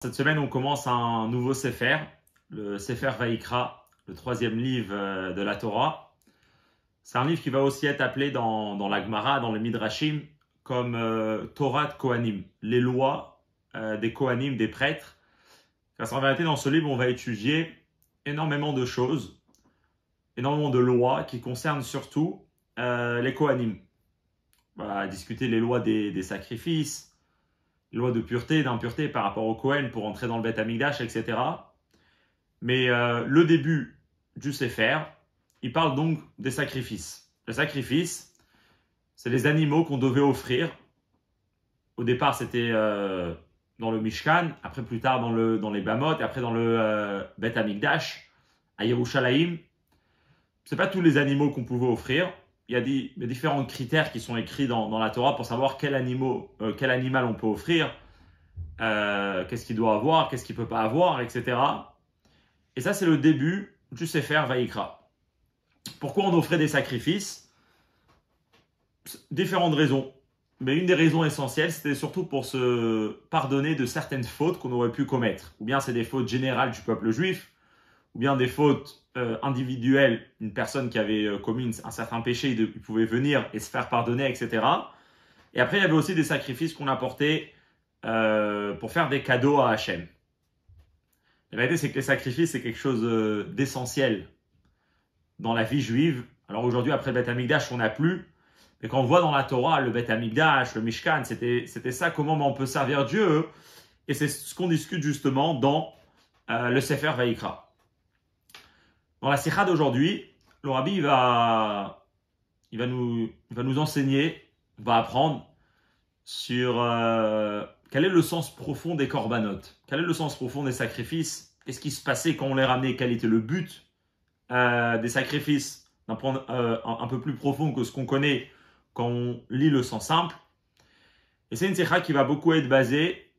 Cette semaine, on commence un nouveau Sefer, le Sefer Vaïkra, le troisième livre de la Torah. C'est un livre qui va aussi être appelé dans la Gemara, dans le Midrashim, comme Torah de Kohanim, les lois des Kohanim, des prêtres. Parce qu'en vérité, dans ce livre, on va étudier énormément de choses, énormément de lois qui concernent surtout les Kohanim. On va discuter les lois des sacrifices, les lois de pureté, d'impureté par rapport au Kohen pour entrer dans le Beth Amikdash, etc. Mais le début du Sefer, il parle donc des sacrifices. Le sacrifice, c'est les animaux qu'on devait offrir. Au départ, c'était dans le Mishkan, après plus tard dans les Bamot, et après dans le Beth Amikdash, à Yerushalayim. Ce n'est pas tous les animaux qu'on pouvait offrir. Il y a différents critères qui sont écrits dans la Torah pour savoir quel animal on peut offrir, qu'est-ce qu'il doit avoir, qu'est-ce qu'il ne peut pas avoir, etc. Et ça, c'est le début du Sefer Vaïkra. Pourquoi on offrait des sacrifices? Différentes raisons. Mais une des raisons essentielles, c'était surtout pour se pardonner de certaines fautes qu'on aurait pu commettre. Ou bien c'est des fautes générales du peuple juif, ou bien des fautes individuelles, une personne qui avait commis un certain péché, il pouvait venir et se faire pardonner, etc. Et après, il y avait aussi des sacrifices qu'on apportait pour faire des cadeaux à Hachem. La vérité, c'est que les sacrifices, c'est quelque chose d'essentiel dans la vie juive. Alors aujourd'hui, après le Beth Amikdash, on n'a plus. Mais quand on voit dans la Torah, le Beth Amikdash, le Mishkan, c'était ça, comment on peut servir Dieu. Et c'est ce qu'on discute justement dans le Sefer Vaïkra. Dans la Sikha d'aujourd'hui, le Rabbi va nous enseigner, va apprendre sur quel est le sens profond des korbanot, quel est le sens profond des sacrifices, qu'est-ce qui se passait quand on les ramenait, quel était le but des sacrifices, d'un point un peu plus profond que ce qu'on connaît quand on lit le sens simple. Et c'est une Sikha qui va beaucoup être basée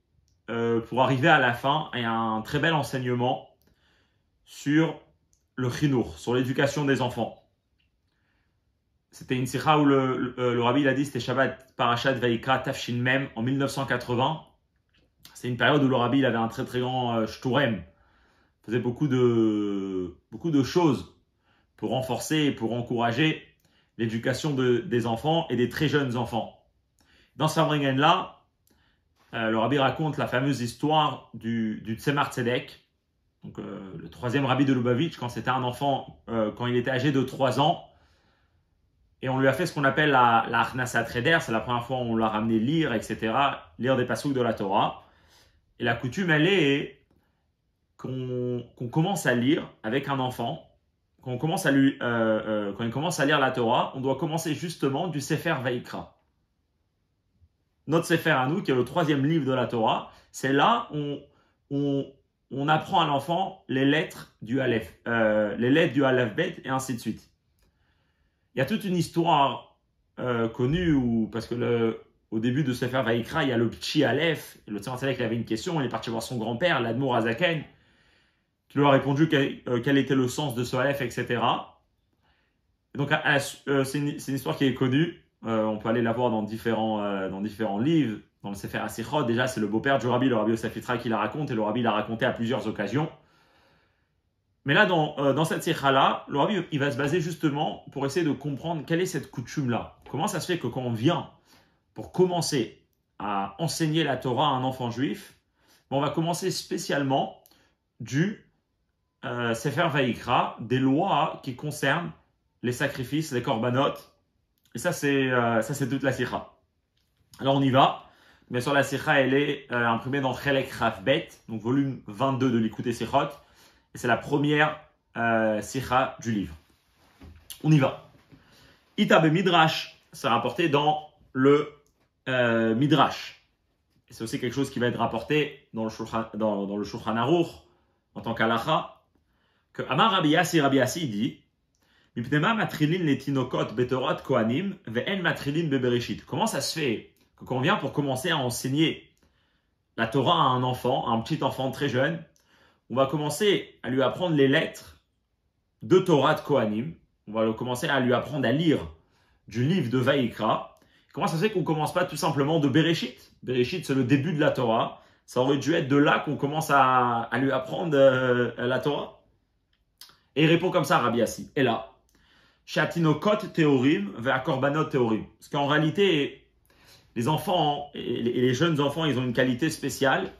pour arriver à la fin à un très bel enseignement sur le chinour, sur l'éducation des enfants. C'était une sikha où le Rabbi a dit, c'était Shabbat Parashat Vaïkra Tafshin Mem en 1980. C'est une période où le Rabbi avait un très très grand shturem. Il faisait beaucoup de choses pour renforcer et pour encourager l'éducation des enfants et des très jeunes enfants. Dans ce Samringen-là, le Rabbi raconte la fameuse histoire du Tzemar Tzedek. Donc, le troisième rabbi de Lubavitch, quand c'était un enfant, quand il était âgé de 3 ans, et on lui a fait ce qu'on appelle la Achnasat Reder, c'est la première fois où on l'a ramené lire, etc., lire des passouk de la Torah. Et la coutume, elle est qu'on commence à lire avec un enfant, quand il commence à lire la Torah, on doit commencer justement du Sefer Vaïkra. Notre Sefer à nous, qui est le troisième livre de la Torah, c'est là on apprend à l'enfant les lettres du Aleph, Bet et ainsi de suite. Il y a toute une histoire connue parce que au début de Sefer Vaïkra, il y a le petit Aleph. Et le Tzemar Tzedek avait une question, il est parti voir son grand-père, l'Admour Azaken, qui lui a répondu quel était le sens de ce Aleph, etc. Et donc c'est une histoire qui est connue. On peut aller la voir dans différents livres. Dans le Sefer Asichot, déjà, c'est le beau-père du Rabbi, le Rabbi Yosef Yitzhak, qui la raconte, et le Rabbi l'a raconté à plusieurs occasions. Mais là, dans cette Sikha-là, le Rabbi, il va se baser justement pour essayer de comprendre quelle est cette coutume-là. Comment ça se fait que quand on vient pour commencer à enseigner la Torah à un enfant juif, on va commencer spécialement du Sefer Vaïkra, des lois qui concernent les sacrifices, les korbanot. Et ça, c'est toute la Sikha. Alors, on y va. Bien sûr, la Sikha, elle est imprimée dans Chelek Chaf Bet, donc volume 22 de l'Ikutei Sichot. Et c'est la première Sikha du livre. On y va. Ita be Midrash, c'est rapporté dans le Midrash. Et c'est aussi quelque chose qui va être rapporté dans le Shulchan Aruch, en tant qu'alacha, que Amar Rabbi Yassi dit Mipnema matrilin letinokot betorot kohanim ve'en matrilin bebereshit. Comment ça se fait que quand on vient pour commencer à enseigner la Torah à un enfant, à un petit enfant très jeune, on va commencer à lui apprendre les lettres de Torah de Kohanim. On va commencer à lui apprendre à lire du livre de Vaïkra. Comment ça se fait qu'on ne commence pas tout simplement de Bereshit? Bereshit, c'est le début de la Torah. Ça aurait dû être de là qu'on commence à lui apprendre la Torah. Et il répond comme ça à Rabbi Assi. Et là, Shatinokot théorim vers korbanot théorim. Parce qu'en réalité, les enfants et les jeunes enfants, ils ont une qualité spéciale.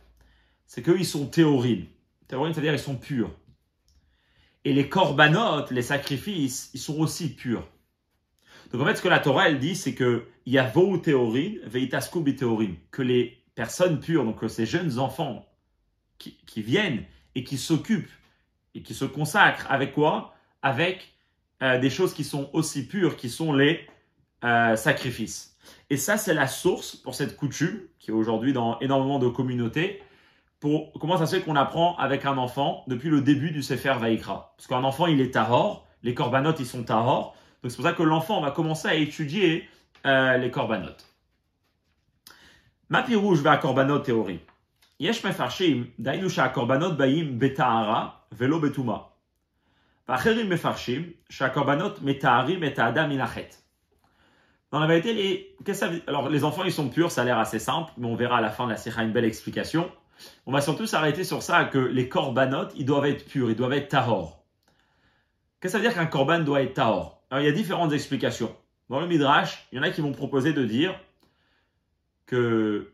C'est qu'eux, ils sont théorim. Théorim, c'est-à-dire ils sont purs. Et les korbanot, les sacrifices, ils sont aussi purs. Donc en fait, ce que la Torah, elle dit, c'est que yavou théorim, veitasku bi théorim. Que les personnes pures, donc que ces jeunes enfants qui viennent et qui s'occupent et qui se consacrent avec quoi? Avec des choses qui sont aussi pures, qui sont les sacrifices. Et ça, c'est la source pour cette coutume, qui est aujourd'hui dans énormément de communautés, pour comment ça se fait qu'on apprend avec un enfant depuis le début du Sefer Vaïkra. Parce qu'un enfant, il est tahor, les korbanot, ils sont tahor, donc c'est pour ça que l'enfant va commencer à étudier les korbanot. Ma pirouge va à korbanot théorie. Yesh mefarshim, dainu sha korbanot baim betahara, velo betuma. Vacherim mefarshim, sha korbanot metaharim et adam inachet. Dans la vérité, alors les enfants ils sont purs, ça a l'air assez simple, mais on verra à la fin de la sikha une belle explication. On va surtout s'arrêter sur ça, que les korbanot, ils doivent être purs, ils doivent être tahor. Qu'est-ce que ça veut dire qu'un korban doit être tahor? Alors il y a différentes explications. Dans le Midrash, il y en a qui vont proposer de dire que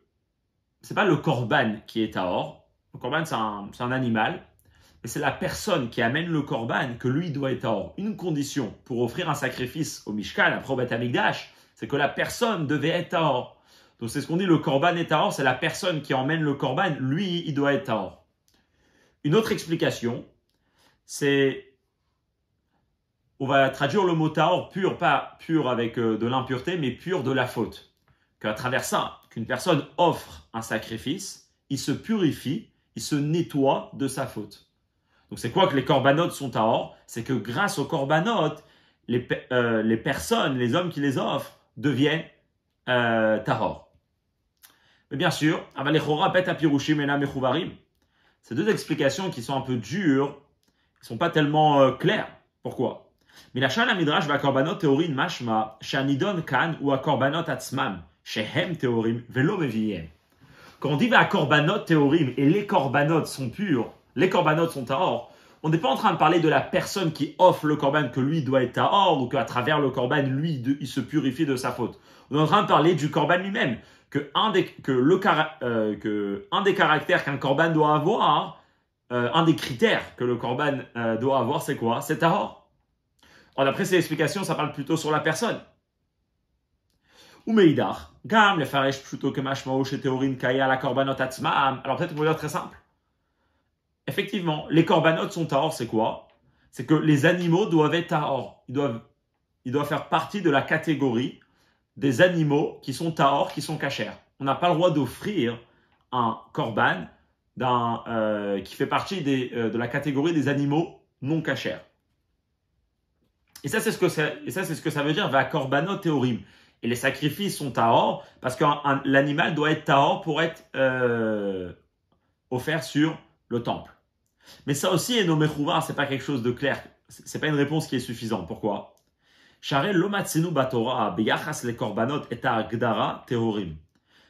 c'est pas le korban qui est tahor. Le korban c'est un animal, mais c'est la personne qui amène le korban que lui doit être tahor. Une condition pour offrir un sacrifice au Mishkan, après au Beth Amikdash, c'est que la personne devait être tahor. Donc c'est ce qu'on dit, le korban est tahor, c'est la personne qui emmène le korban, lui, il doit être tahor. Une autre explication, c'est, on va traduire le mot tahor, pur, pas pur avec de l'impureté, mais pur de la faute. Qu'à travers ça, qu'une personne offre un sacrifice, il se purifie, il se nettoie de sa faute. Donc c'est quoi que les korbanot sont tahor? C'est que grâce aux korbanot, les personnes, les hommes qui les offrent, deviennent tahor. Mais bien sûr, ces deux explications qui sont un peu dures, ne sont pas tellement claires. Pourquoi? Mais la Shana Midrash va korbanot théorim mashma, shanidon kan ou a korbanot atzmam, shehem théorim velo meviyem. Quand on dit va korbanot théorim et les korbanot sont purs, les korbanot sont tahor, on n'est pas en train de parler de la personne qui offre le korban que lui doit être tahor ou qu'à travers le korban, lui, il se purifie de sa faute. On est en train de parler du korban lui-même. Un des caractères qu'un korban doit avoir, un des critères que le korban doit avoir, c'est quoi? C'est tahor. Alors d'après ces explications, ça parle plutôt sur la personne. Ou meidar, gam le faresh plutôt que mashmao chez théorim kaya la korbanot atzmam. Alors peut-être on peut dire très simple. Effectivement, les korbanot sont tahor, c'est quoi? C'est que les animaux doivent être tahor. Ils doivent faire partie de la catégorie des animaux qui sont tahor, qui sont kashers. On n'a pas le droit d'offrir un korban qui fait partie de la catégorie des animaux non kashers. Et ça, c'est ce que ça veut dire, va korbanot théorim. Et les sacrifices sont tahor, parce que l'animal doit être tahor pour être offert sur le temple. Mais ça aussi est nommé chouva, c'est pas quelque chose de clair. C'est pas une réponse qui est suffisante. Pourquoi? Share lo matzinu batorah beyachas le korbanot et ha'agdara tehorim.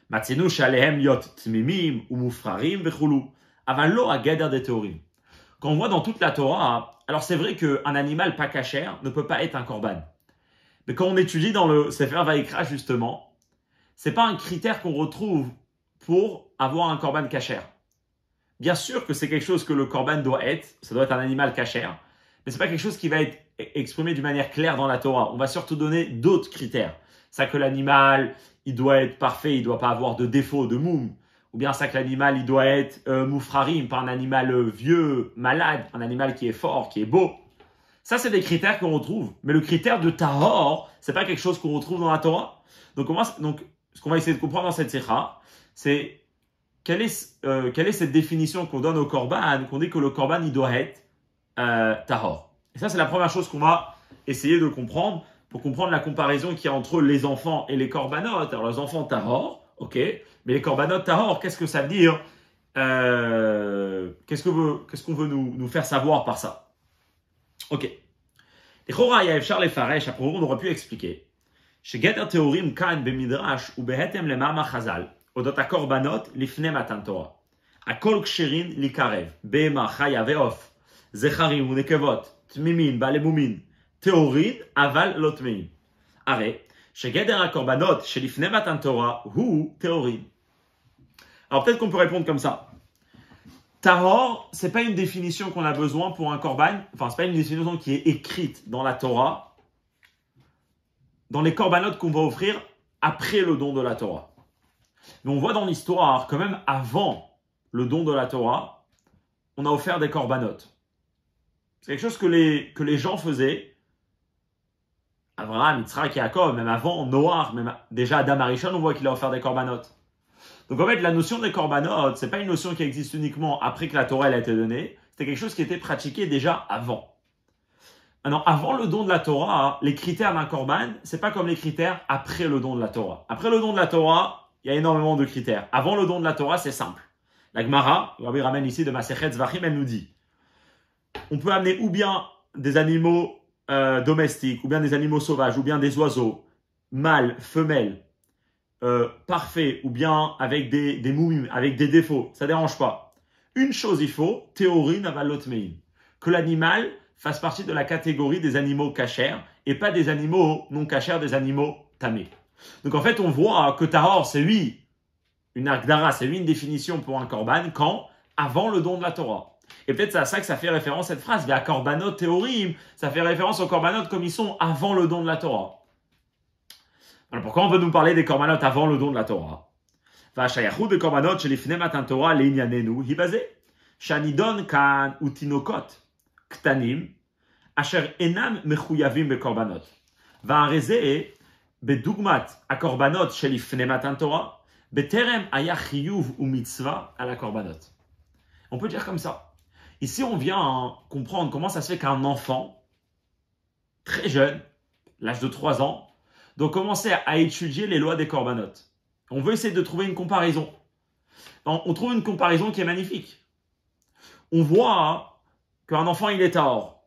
Matzinu shalehem yot tmimim ou mufrarim vechulu. Aval lo ha'geder de tehorim. Quand on voit dans toute la Torah, alors c'est vrai qu'un animal pas kasher ne peut pas être un korban. Mais quand on étudie dans le Sefer Vaïkra justement, c'est pas un critère qu'on retrouve pour avoir un korban kasher. Bien sûr que c'est quelque chose que le korban doit être, ça doit être un animal kasher, mais c'est pas quelque chose qui va être exprimé d'une manière claire dans la Torah. On va surtout donner d'autres critères. Ça que l'animal, il doit être parfait, il doit pas avoir de défaut, de moum. Ou bien ça que l'animal, il doit être moufrarim, pas un animal vieux, malade, un animal qui est fort, qui est beau. Ça, c'est des critères qu'on retrouve. Mais le critère de tahor, c'est pas quelque chose qu'on retrouve dans la Torah. Donc ce qu'on va essayer de comprendre dans cette sikha, c'est quelle est cette définition qu'on donne au korban, qu'on dit que le korban, il doit être tahor. Et ça, c'est la première chose qu'on va essayer de comprendre pour comprendre la comparaison qu'il y a entre les enfants et les korbanot. Alors, les enfants tahor, ok, mais les korbanot tahor, qu'est-ce que ça veut dire? Qu'est-ce qu'on veut nous faire savoir par ça? Ok. Et Chora Yaevchar les Faresh, après on aurait pu expliquer. Chez Geder Théorim Kan Bemidrash ou Behetem le Mama Chazal, Odot Korbanot Lifne Matan Torah. Akol ksherin likarev, behema, chaya ve'of, zecharim unekevot, tmimin, balemumin, teorin, aval lotmein. Arrête. Shegeder akorbanot, shelifne matan Torah, hu teorin. Alors peut-être qu'on peut répondre comme ça. Tahor, c'est pas une définition qu'on a besoin pour un korban. Enfin, c'est pas une définition qui est écrite dans la Torah, dans les korbanot qu'on va offrir après le don de la Torah. Mais on voit dans l'histoire que même avant le don de la Torah, on a offert des korbanot. C'est quelque chose que les gens faisaient. Abraham, Yitzhak et Yaakov, même avant Noach, même déjà Adam Arishon, on voit qu'il a offert des korbanot. Donc en fait, la notion des korbanot, c'est pas une notion qui existe uniquement après que la Torah elle a été donnée, c'était quelque chose qui était pratiqué déjà avant. Alors, avant le don de la Torah, les critères d'un korban, c'est pas comme les critères après le don de la Torah. Après le don de la Torah, il y a énormément de critères. Avant le don de la Torah, c'est simple. La Gemara, Rabbi ramène ici de Masechet Zvachim, elle nous dit, on peut amener ou bien des animaux domestiques, ou bien des animaux sauvages, ou bien des oiseaux, mâles, femelles, parfaits, ou bien avec des moumim, avec des défauts, ça ne dérange pas. Une chose il faut, théorie navalotmein, que l'animal fasse partie de la catégorie des animaux cachers, et pas des animaux non cachers, des animaux tamés. Donc en fait, on voit que tahor, c'est lui, une agdara, c'est lui une définition pour un korban, quand avant le don de la Torah. Et peut-être c'est à ça que ça fait référence cette phrase, la korbanot théorim, ça fait référence aux korbanot comme ils sont avant le don de la Torah. Alors pourquoi on veut nous parler des korbanot avant le don de la Torah? Va'ashayachut de korbanot shelifnei matan Torah leinyanenu hibazeh, shanidon kan utinokot ktanim, asher enam mechuyavim bekorbanot. Va'arezeh bedugmat akorbanot shelifnei matan Torah, beterem haya chiyuv umitzvah ala korbanot. On peut dire comme ça. Ici, on vient comprendre comment ça se fait qu'un enfant, très jeune, l'âge de 3 ans, doit commencer à étudier les lois des korbanot. On veut essayer de trouver une comparaison. On trouve une comparaison qui est magnifique. On voit qu'un enfant, il est tahor.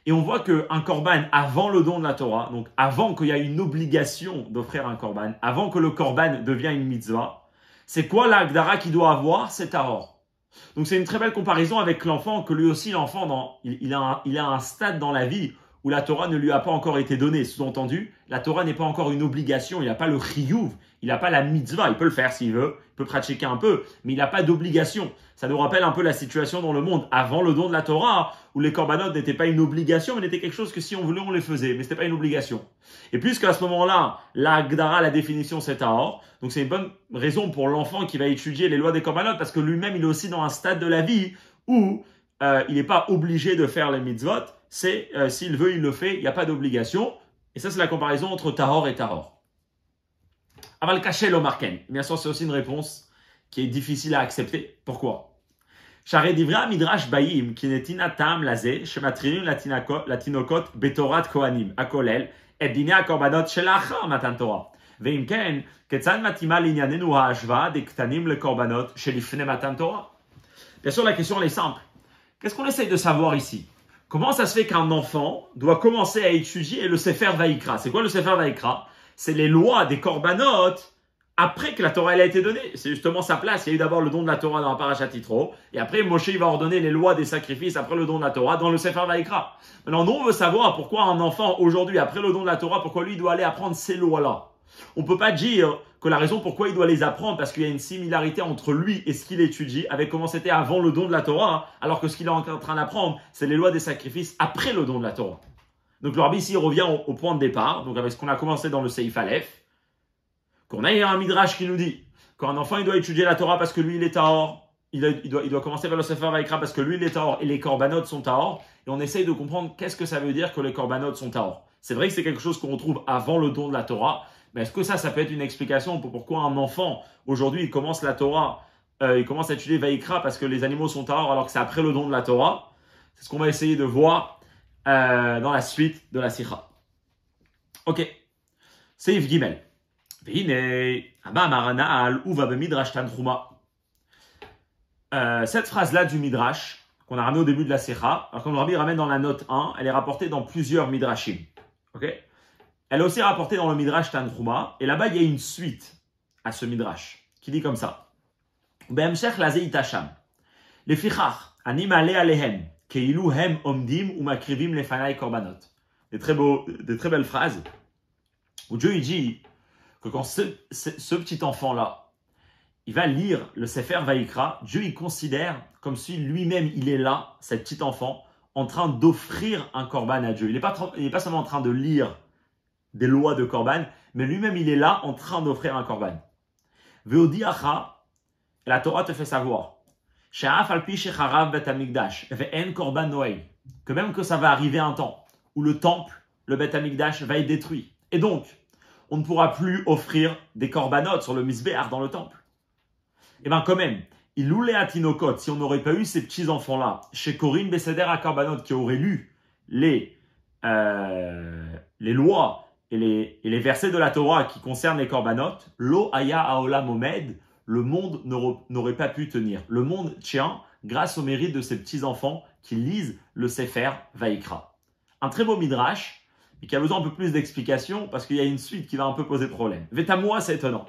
Et on voit qu'un korban, avant le don de la Torah, donc avant qu'il y ait une obligation d'offrir un korban, avant que le korban devienne une mitzvah, c'est quoi l'agdara qu'il doit avoir? C'est tahor. Donc c'est une très belle comparaison avec l'enfant, que lui aussi l'enfant, il a un stade dans la vie où la Torah ne lui a pas encore été donnée. Sous-entendu, la Torah n'est pas encore une obligation, il n'a pas le chiyuv, il n'a pas la mitzvah, il peut le faire s'il veut, il peut pratiquer un peu, mais il n'a pas d'obligation. Ça nous rappelle un peu la situation dans le monde avant le don de la Torah, où les korbanot n'étaient pas une obligation, mais n'étaient quelque chose que si on voulait, on les faisait, mais ce n'était pas une obligation. Et puisqu'à ce moment-là, la Gdara, la définition, c'est tahor, donc c'est une bonne raison pour l'enfant qui va étudier les lois des korbanot, parce que lui-même, il est aussi dans un stade de la vie où il n'est pas obligé de faire les mitzvot, c'est s'il veut, il le fait, il n'y a pas d'obligation. Et ça, c'est la comparaison entre tahor et tahor. Aval kaché lo marken. Bien sûr, c'est aussi une réponse qui est difficile à accepter. Pourquoi? Share divra midrash bayim ki netina tam laze shematrinim latinokot betorat kohanim akolel et dine akorbanot shelachar matan Torah. Veim ken ketzad matima linyanenu ha'ashva de ktanim le korbanot shelifne matan Torah. Bien sûr, la question elle est simple. Qu'est-ce qu'on essaye de savoir ici? Comment ça se fait qu'un enfant doit commencer à étudier le Sefer Vaïkra? C'est quoi le Sefer Vaïkra? C'est les lois des korbanot après que la Torah elle a été donnée. C'est justement sa place. Il y a eu d'abord le don de la Torah dans la Parashat Yitro, et après Moshe il va ordonner les lois des sacrifices après le don de la Torah dans le Sefer Vaïkra. Maintenant, nous on veut savoir pourquoi un enfant aujourd'hui, après le don de la Torah, pourquoi lui doit aller apprendre ces lois-là. On ne peut pas dire que la raison pourquoi il doit les apprendre, parce qu'il y a une similarité entre lui et ce qu'il étudie, avec comment c'était avant le don de la Torah, alors que ce qu'il est en train d'apprendre, c'est les lois des sacrifices après le don de la Torah. Donc le rabbi ici revient au point de départ, donc avec ce qu'on a commencé dans le Seif Aleph, qu'on a un midrash qui nous dit qu'un enfant il doit étudier la Torah parce que lui il est tahor, il doit commencer vers le Sefer Vaïkra parce que lui il est tahor et les korbanot sont tahor, et on essaye de comprendre qu'est-ce que ça veut dire que les korbanot sont tahor. C'est vrai que c'est quelque chose qu'on retrouve avant le don de la Torah, mais est-ce que ça peut être une explication pour pourquoi un enfant, aujourd'hui, il commence la Torah, il commence à étudier Vaïkra parce que les animaux sont tahor alors que c'est après le don de la Torah? C'est ce qu'on va essayer de voir dans la suite de la Sikha. Ok. Seif Gimel. Cette phrase-là du Midrash, qu'on a ramené au début de la Sikha, alors comme le Rabbi ramène dans la note 1, elle est rapportée dans plusieurs Midrashim. Ok? Elle est aussi rapportée dans le Midrash Tanchuma, et là-bas, il y a une suite à ce Midrash, qui dit comme ça. בהמשך לזה יתשם. לפיכך, אני מעלה עליהם, כאילו הם עומדים ומקריבים לפניי קורבנות. Des très belles phrases où Dieu il dit que quand ce petit enfant-là, il va lire le Sefer Vaïkra, Dieu il considère comme si lui-même il est là, cet petit enfant, en train d'offrir un korban à Dieu. Il n'est pas seulement en train de lire des lois de korban, mais lui-même il est là en train d'offrir un korban. Veodiacha, la Torah te fait savoir, que même que ça va arriver un temps où le temple, le Beth Amikdash, va être détruit. Et donc, on ne pourra plus offrir des korbanot sur le misbéach dans le temple. Et bien quand même, il loulé à Tinokot, si on n'aurait pas eu ces petits enfants-là, chez Corinne Besséder à Korbanot, qui auraient lu les lois et les versets de la Torah qui concernent les korbanot, lo aya haolam omed, le monde n'aurait pas pu tenir. Le monde tient grâce au mérite de ces petits enfants qui lisent le Sefer Vaïkra. Un très beau midrash, mais qui a besoin un peu plus d'explications parce qu'il y a une suite qui va un peu poser problème. Vetamoua, c'est étonnant.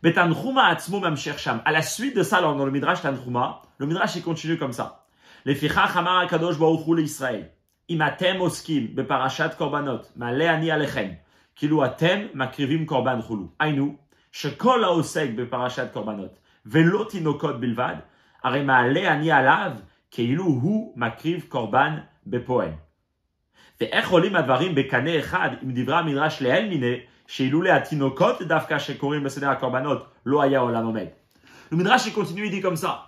Betanchuma atzmo mamsher sham. À la suite de ça, dans le midrash Tanchuma, le midrash il continue comme ça. Lefichach amar hakadosh baruch hu leIsraël. Im atem oskim beparashat korbanot, ma'ale ani alechem. Kilu atem makrivim korban chulu. Ainu, shekol haosek beparashat korbanot, velo tinokot bilvad, הרי מעלה אני עליו כאילו הוא מקריב קורבן בפועל. ואיך עולים הדברים בקנה אחד עם דברי המדרש לעיל מיני, שאילולא התינוקות דווקא שקוראים בסדר הקורבנות, לא היה עולם עומד. Le midrash il continue, il dit comme ça.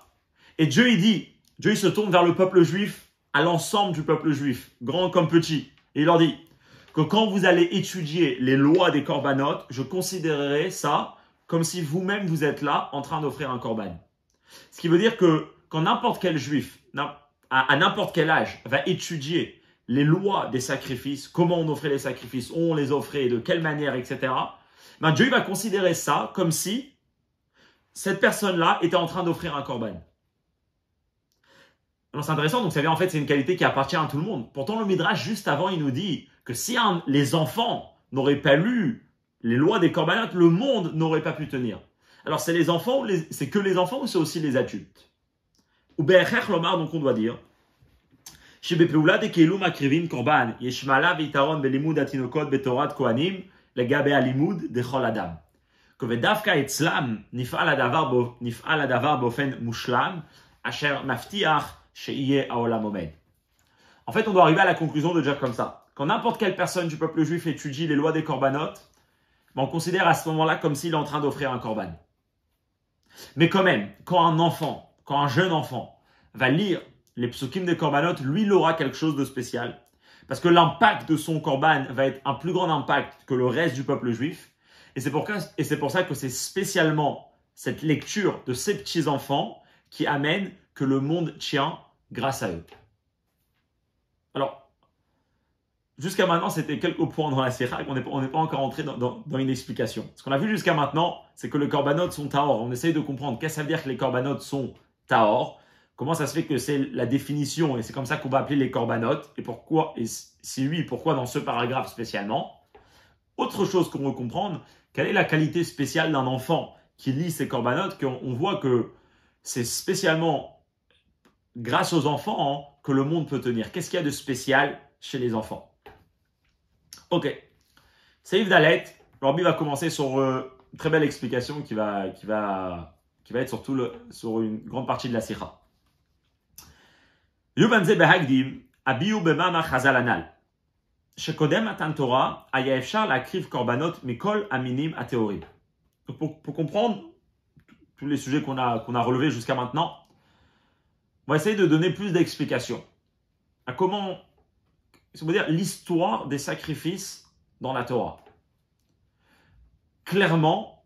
Et Dieu il dit, Dieu il se tourne vers le peuple juif, à l'ensemble du peuple juif, grand comme petit. Et il leur dit que quand vous allez étudier les lois des corbanotes, je considérerai ça comme si vous-même vous êtes là en train d'offrir un corban. Ce qui veut dire que quand n'importe quel juif, à n'importe quel âge, va étudier les lois des sacrifices, comment on offrait les sacrifices, où on les offrait, de quelle manière, etc., ben Dieu va considérer ça comme si cette personne-là était en train d'offrir un korban. Alors c'est intéressant, donc ça veut dire en fait c'est une qualité qui appartient à tout le monde. Pourtant le Midrash juste avant il nous dit que si les enfants n'auraient pas lu les lois des corbanotes, le monde n'aurait pas pu tenir. Alors c'est les enfants, c'est que les enfants ou c'est aussi les adultes? Ou be'echech lomar, donc on doit dire שבפעולה דקהילו מקריבים קורבן, יש מעלה ויתרון בלימוד התינוקות בתורת כהנים לגבי הלימוד דכל אדם. ודווקא אצלם נפעל הדבר באופן מושלם, אשר מבטיח שיהיה העולם עומד. En fait, on doit arriver à la conclusion de dire comme ça. Quand n'importe quelle personne du peuple juif étudie les lois des corbanotes, on considère à ce moment-là comme s'il est en train d'offrir un corban. Mais quand même, quand un jeune enfant va lire les psukim des korbanot, lui, il aura quelque chose de spécial. Parce que l'impact de son korban va être un plus grand impact que le reste du peuple juif. Et c'est pour ça que c'est spécialement cette lecture de ces petits-enfants qui amène que le monde tient grâce à eux. Alors, jusqu'à maintenant, c'était quelques points dans la sira. On n'est pas encore entré dans une explication. Ce qu'on a vu jusqu'à maintenant, c'est que les korbanot sont tahor. On essaye de comprendre qu'est-ce que ça veut dire que les korbanot sont tahor. Comment ça se fait que c'est la définition et c'est comme ça qu'on va appeler les corbanotes et pourquoi, et si oui, pourquoi dans ce paragraphe spécialement. Autre chose qu'on veut comprendre, quelle est la qualité spéciale d'un enfant qui lit ces corbanotes, qu'on voit que c'est spécialement grâce aux enfants que le monde peut tenir. Qu'est-ce qu'il y a de spécial chez les enfants? Ok, Seif Dalet, Rabbi va commencer sur une très belle explication qui va être sur une grande partie de la Sikha. Yubanze behagdim, abiu bemama chazal anal. Shekodem atan Torah, aya efshar lakriv korbanot mikol aminim ateorim. Pour comprendre tous les sujets qu'on a relevés jusqu'à maintenant, on va essayer de donner plus d'explications à comment, on va dire, l'histoire des sacrifices dans la Torah. Clairement,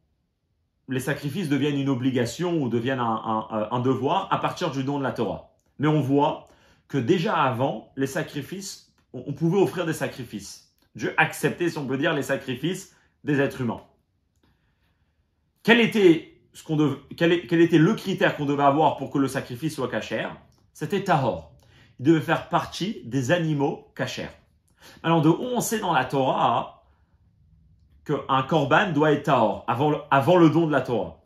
les sacrifices deviennent une obligation ou deviennent un devoir à partir du don de la Torah. Mais on voit que déjà avant, les sacrifices, on pouvait offrir des sacrifices. Dieu acceptait, si on peut dire, les sacrifices des êtres humains. Quel était le critère qu'on devait avoir pour que le sacrifice soit cachère? C'était tahor. Il devait faire partie des animaux cachères. Alors de où on sait dans la Torah qu'un korban doit être tahor avant le don de la Torah?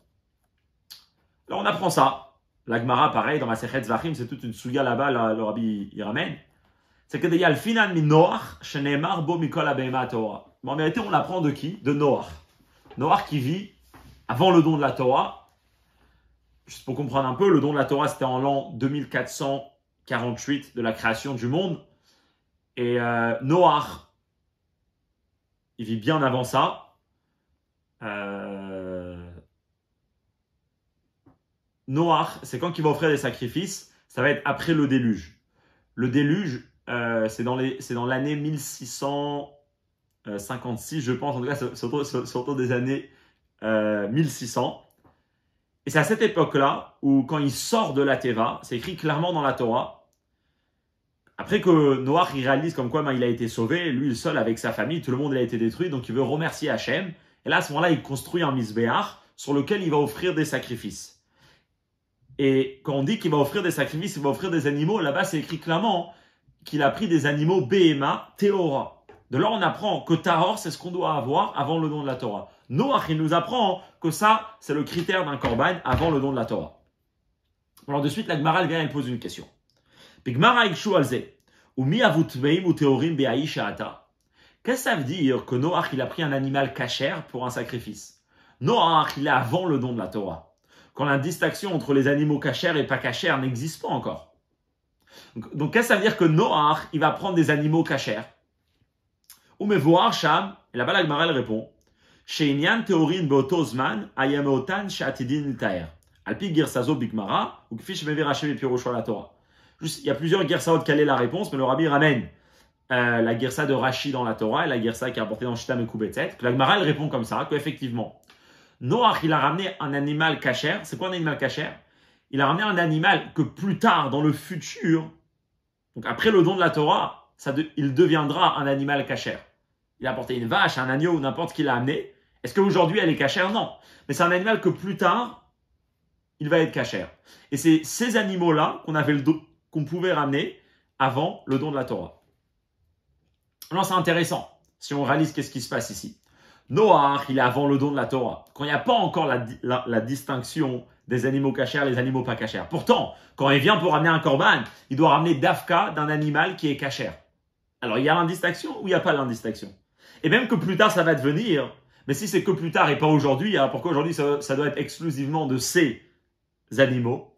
Là, on apprend ça. La Gemara, pareil, dans ma Sechet Zvachim, c'est toute une souga là-bas, le rabbi y ramène. C'est que il y a le final mi Noach, shenemar bo mikol abema Torah. Mais en vérité, on l'apprend de qui? De Noach. Noach qui vit avant le don de la Torah. Juste pour comprendre un peu, le don de la Torah, c'était en l'an 2448 de la création du monde. Et Noach, il vit bien avant ça. Noach, c'est quand il va offrir des sacrifices, ça va être après le déluge. Le déluge, c'est dans l'année 1656, je pense, en tout cas, c'est autour des années 1600. Et c'est à cette époque-là où, quand il sort de la Teva, c'est écrit clairement dans la Torah, après que Noach il réalise comme quoi il a été sauvé, lui seul avec sa famille, tout le monde a été détruit, donc il veut remercier Hachem. Et là, à ce moment-là, il construit un misbéach sur lequel il va offrir des sacrifices. Et quand on dit qu'il va offrir des sacrifices, il va offrir des animaux, là-bas c'est écrit clairement qu'il a pris des animaux Behema, Théora. De là, on apprend que Tahor, c'est ce qu'on doit avoir avant le don de la Torah. Noach, il nous apprend que ça, c'est le critère d'un korban avant le don de la Torah. Alors de suite, la Gemara, elle pose une question. Qu'est-ce que ça veut dire que Noach, il a pris un animal cachère pour un sacrifice? Noach, il est avant le don de la Torah. Quand la distinction entre les animaux cachères et pas cachères n'existe pas encore. Donc qu'est-ce que ça veut dire que Noach, il va prendre des animaux cachères? Ou me voir Sham, et là-bas la Gemara elle répond, Sheinian Teorin Beotozman, Ayameotan Shatidin Taer. Alpi Girsazo Bigmara, ou Kfish Mever Hashem et Piroshua la Torah. Il y a plusieurs Girsaot quelle est la réponse, mais le Rabbi ramène la Girsa de Rashi dans la Torah et la Girsa qui est rapportée dans Shita Mekubetset. La Gemara elle répond comme ça, qu'effectivement, Noach il a ramené un animal cachère. C'est quoi un animal cachère? Il a ramené un animal que plus tard, dans le futur, donc après le don de la Torah, il deviendra un animal cachère. Il a apporté une vache, un agneau ou n'importe qui l'a amené. Est-ce qu'aujourd'hui elle est cachère? Non. Mais c'est un animal que plus tard, il va être cachère. Et c'est ces animaux-là qu'on pouvait ramener avant le don de la Torah. Alors c'est intéressant, si on réalise qu'est-ce qui se passe ici. Noach, il est avant le don de la Torah. Quand il n'y a pas encore la distinction des animaux cachères, les animaux pas cachères. Pourtant, quand il vient pour ramener un korban, il doit ramener d'Afka d'un animal qui est cachère. Alors, il y a l'indistinction ou il n'y a pas l'indistinction? Et même que plus tard, ça va devenir. Mais si c'est que plus tard et pas aujourd'hui, alors pourquoi aujourd'hui, ça doit être exclusivement de ces animaux?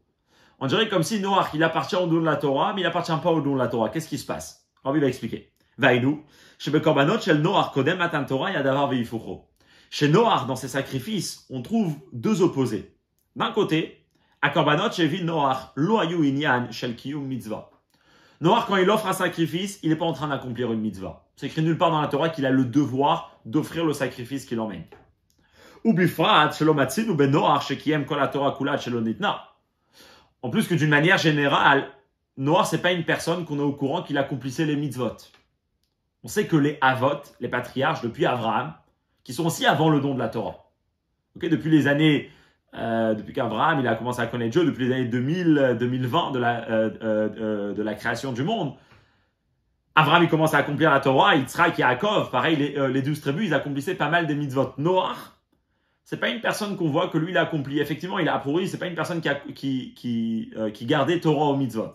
On dirait comme si Noach, il appartient au don de la Torah, mais il n'appartient pas au don de la Torah. Qu'est-ce qui se passe? Rabbi va expliquer. Vaïnou. Chez Bekorbanot, chez Noach, Kodem Matan Torah, Yadavar Veifucho. Chez Noach, dans ses sacrifices, on trouve deux opposés. D'un côté, à Korbanot, chez Vin Noach, Lo Ayu Inyan, Shel Kiyum Mitzvah. Noach, quand il offre un sacrifice, il n'est pas en train d'accomplir une mitzvah. C'est écrit nulle part dans la Torah qu'il a le devoir d'offrir le sacrifice qu'il emmène. Ou bifrat, shelo matzin, ou ben Noach, shekiem kol Torah kulat shelo nitna. En plus que d'une manière générale, Noach, c'est pas une personne qu'on est au courant qu'il accomplissait les mitzvot. On sait que les Avot, les patriarches, depuis Abraham, qui sont aussi avant le don de la Torah. Okay, depuis les années, depuis qu'Abraham il a commencé à connaître Dieu, depuis les années 2000, 2020 de la création du monde, Abraham il commence à accomplir la Torah, Yitzhak, Yaakov, pareil, les 12 tribus, ils accomplissaient pas mal des mitzvot. Noach, c'est pas une personne qu'on voit que lui il a accompli. Effectivement, il a apparu, c'est pas une personne qui gardait Torah au mitzvot.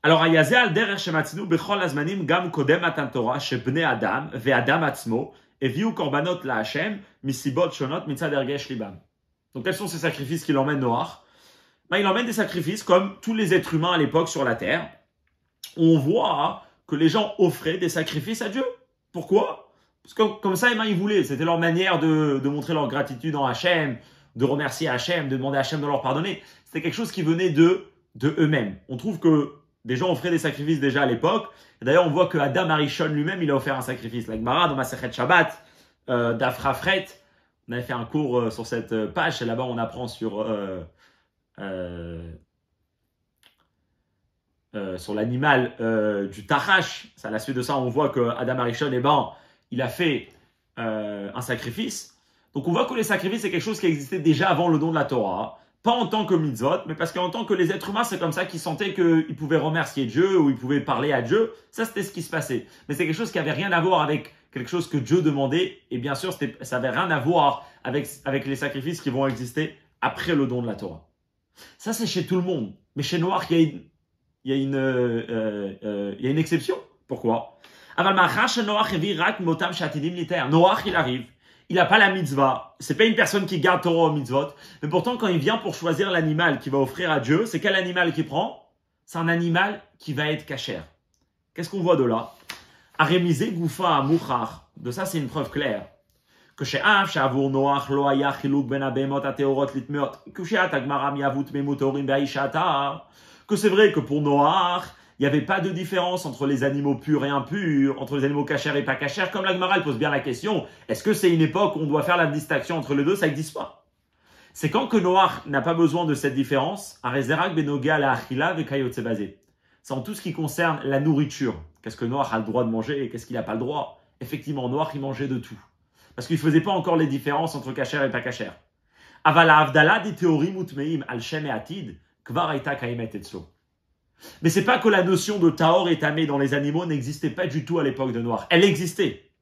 Alors, Ayaze al derer shematzinu bechol azmanim gam kodem matan Torah shebnei Adam ve'Adam atzmo eviu korbanot la Hashem misibot shonot mitzad ergesh libam. Donc, quels sont ces sacrifices qu'il emmène Noach? Il emmène des sacrifices comme tous les êtres humains à l'époque sur la terre. On voit que les gens offraient des sacrifices à Dieu. Pourquoi? Parce que comme ça, ils voulaient. C'était leur manière de montrer leur gratitude en Hachem, de remercier Hachem, de demander à Hachem de leur pardonner. C'était quelque chose qui venait de eux-mêmes. On trouve que des gens offraient des sacrifices déjà à l'époque. D'ailleurs, on voit que Adam Arishon lui-même, il a offert un sacrifice. La Gemara, dans Masechet Shabbat, d'Afrafret, on avait fait un cours sur cette page. Et là-bas, on apprend sur l'animal du Tachash. À la suite de ça, on voit que Adam Arishon, il a fait un sacrifice. Donc, on voit que les sacrifices, c'est quelque chose qui existait déjà avant le don de la Torah. Pas en tant que mitzvot, mais parce qu'en tant que les êtres humains, c'est comme ça qu'ils sentaient qu'ils pouvaient remercier Dieu ou ils pouvaient parler à Dieu. Ça, c'était ce qui se passait. Mais c'est quelque chose qui avait rien à voir avec quelque chose que Dieu demandait. Et bien sûr, ça avait rien à voir avec les sacrifices qui vont exister après le don de la Torah. Ça, c'est chez tout le monde. Mais chez Noach, il y a une exception. Pourquoi? Noach, il arrive. Il n'a pas la mitzvah. C'est pas une personne qui garde Torah au mitzvot. Mais pourtant, quand il vient pour choisir l'animal qu'il va offrir à Dieu, c'est quel animal qu'il prend? C'est un animal qui va être kasher. Qu'est-ce qu'on voit de là? Arémisé goufa mouchar. De ça, c'est une preuve claire. Que chez Av, chez Avour Noach, lo haya chiluk ben abemot ateorot litmeot. Que chez Atagmaram yavut memutorim be'aishata. Que c'est vrai que pour Noach, il n'y avait pas de différence entre les animaux purs et impurs, entre les animaux cachers et pas cachers. Comme la Gemara pose bien la question, est-ce que c'est une époque où on doit faire la distinction entre les deux? Ça n'existe pas. C'est quand que Noach n'a pas besoin de cette différence, Arezerak benoga la achila vekayotse basé. C'est en tout ce qui concerne la nourriture. Qu'est-ce que Noach a le droit de manger et qu'est-ce qu'il n'a pas le droit? Effectivement, Noach, il mangeait de tout. Parce qu'il ne faisait pas encore les différences entre kasher et pas kasher. Avala avdala di théorim utmeim al shem et atid, kvar aita kaimet etso. Mais c'est pas que la notion de Tahor et Tamé dans les animaux n'existait pas du tout à l'époque de Noach. Elle existait.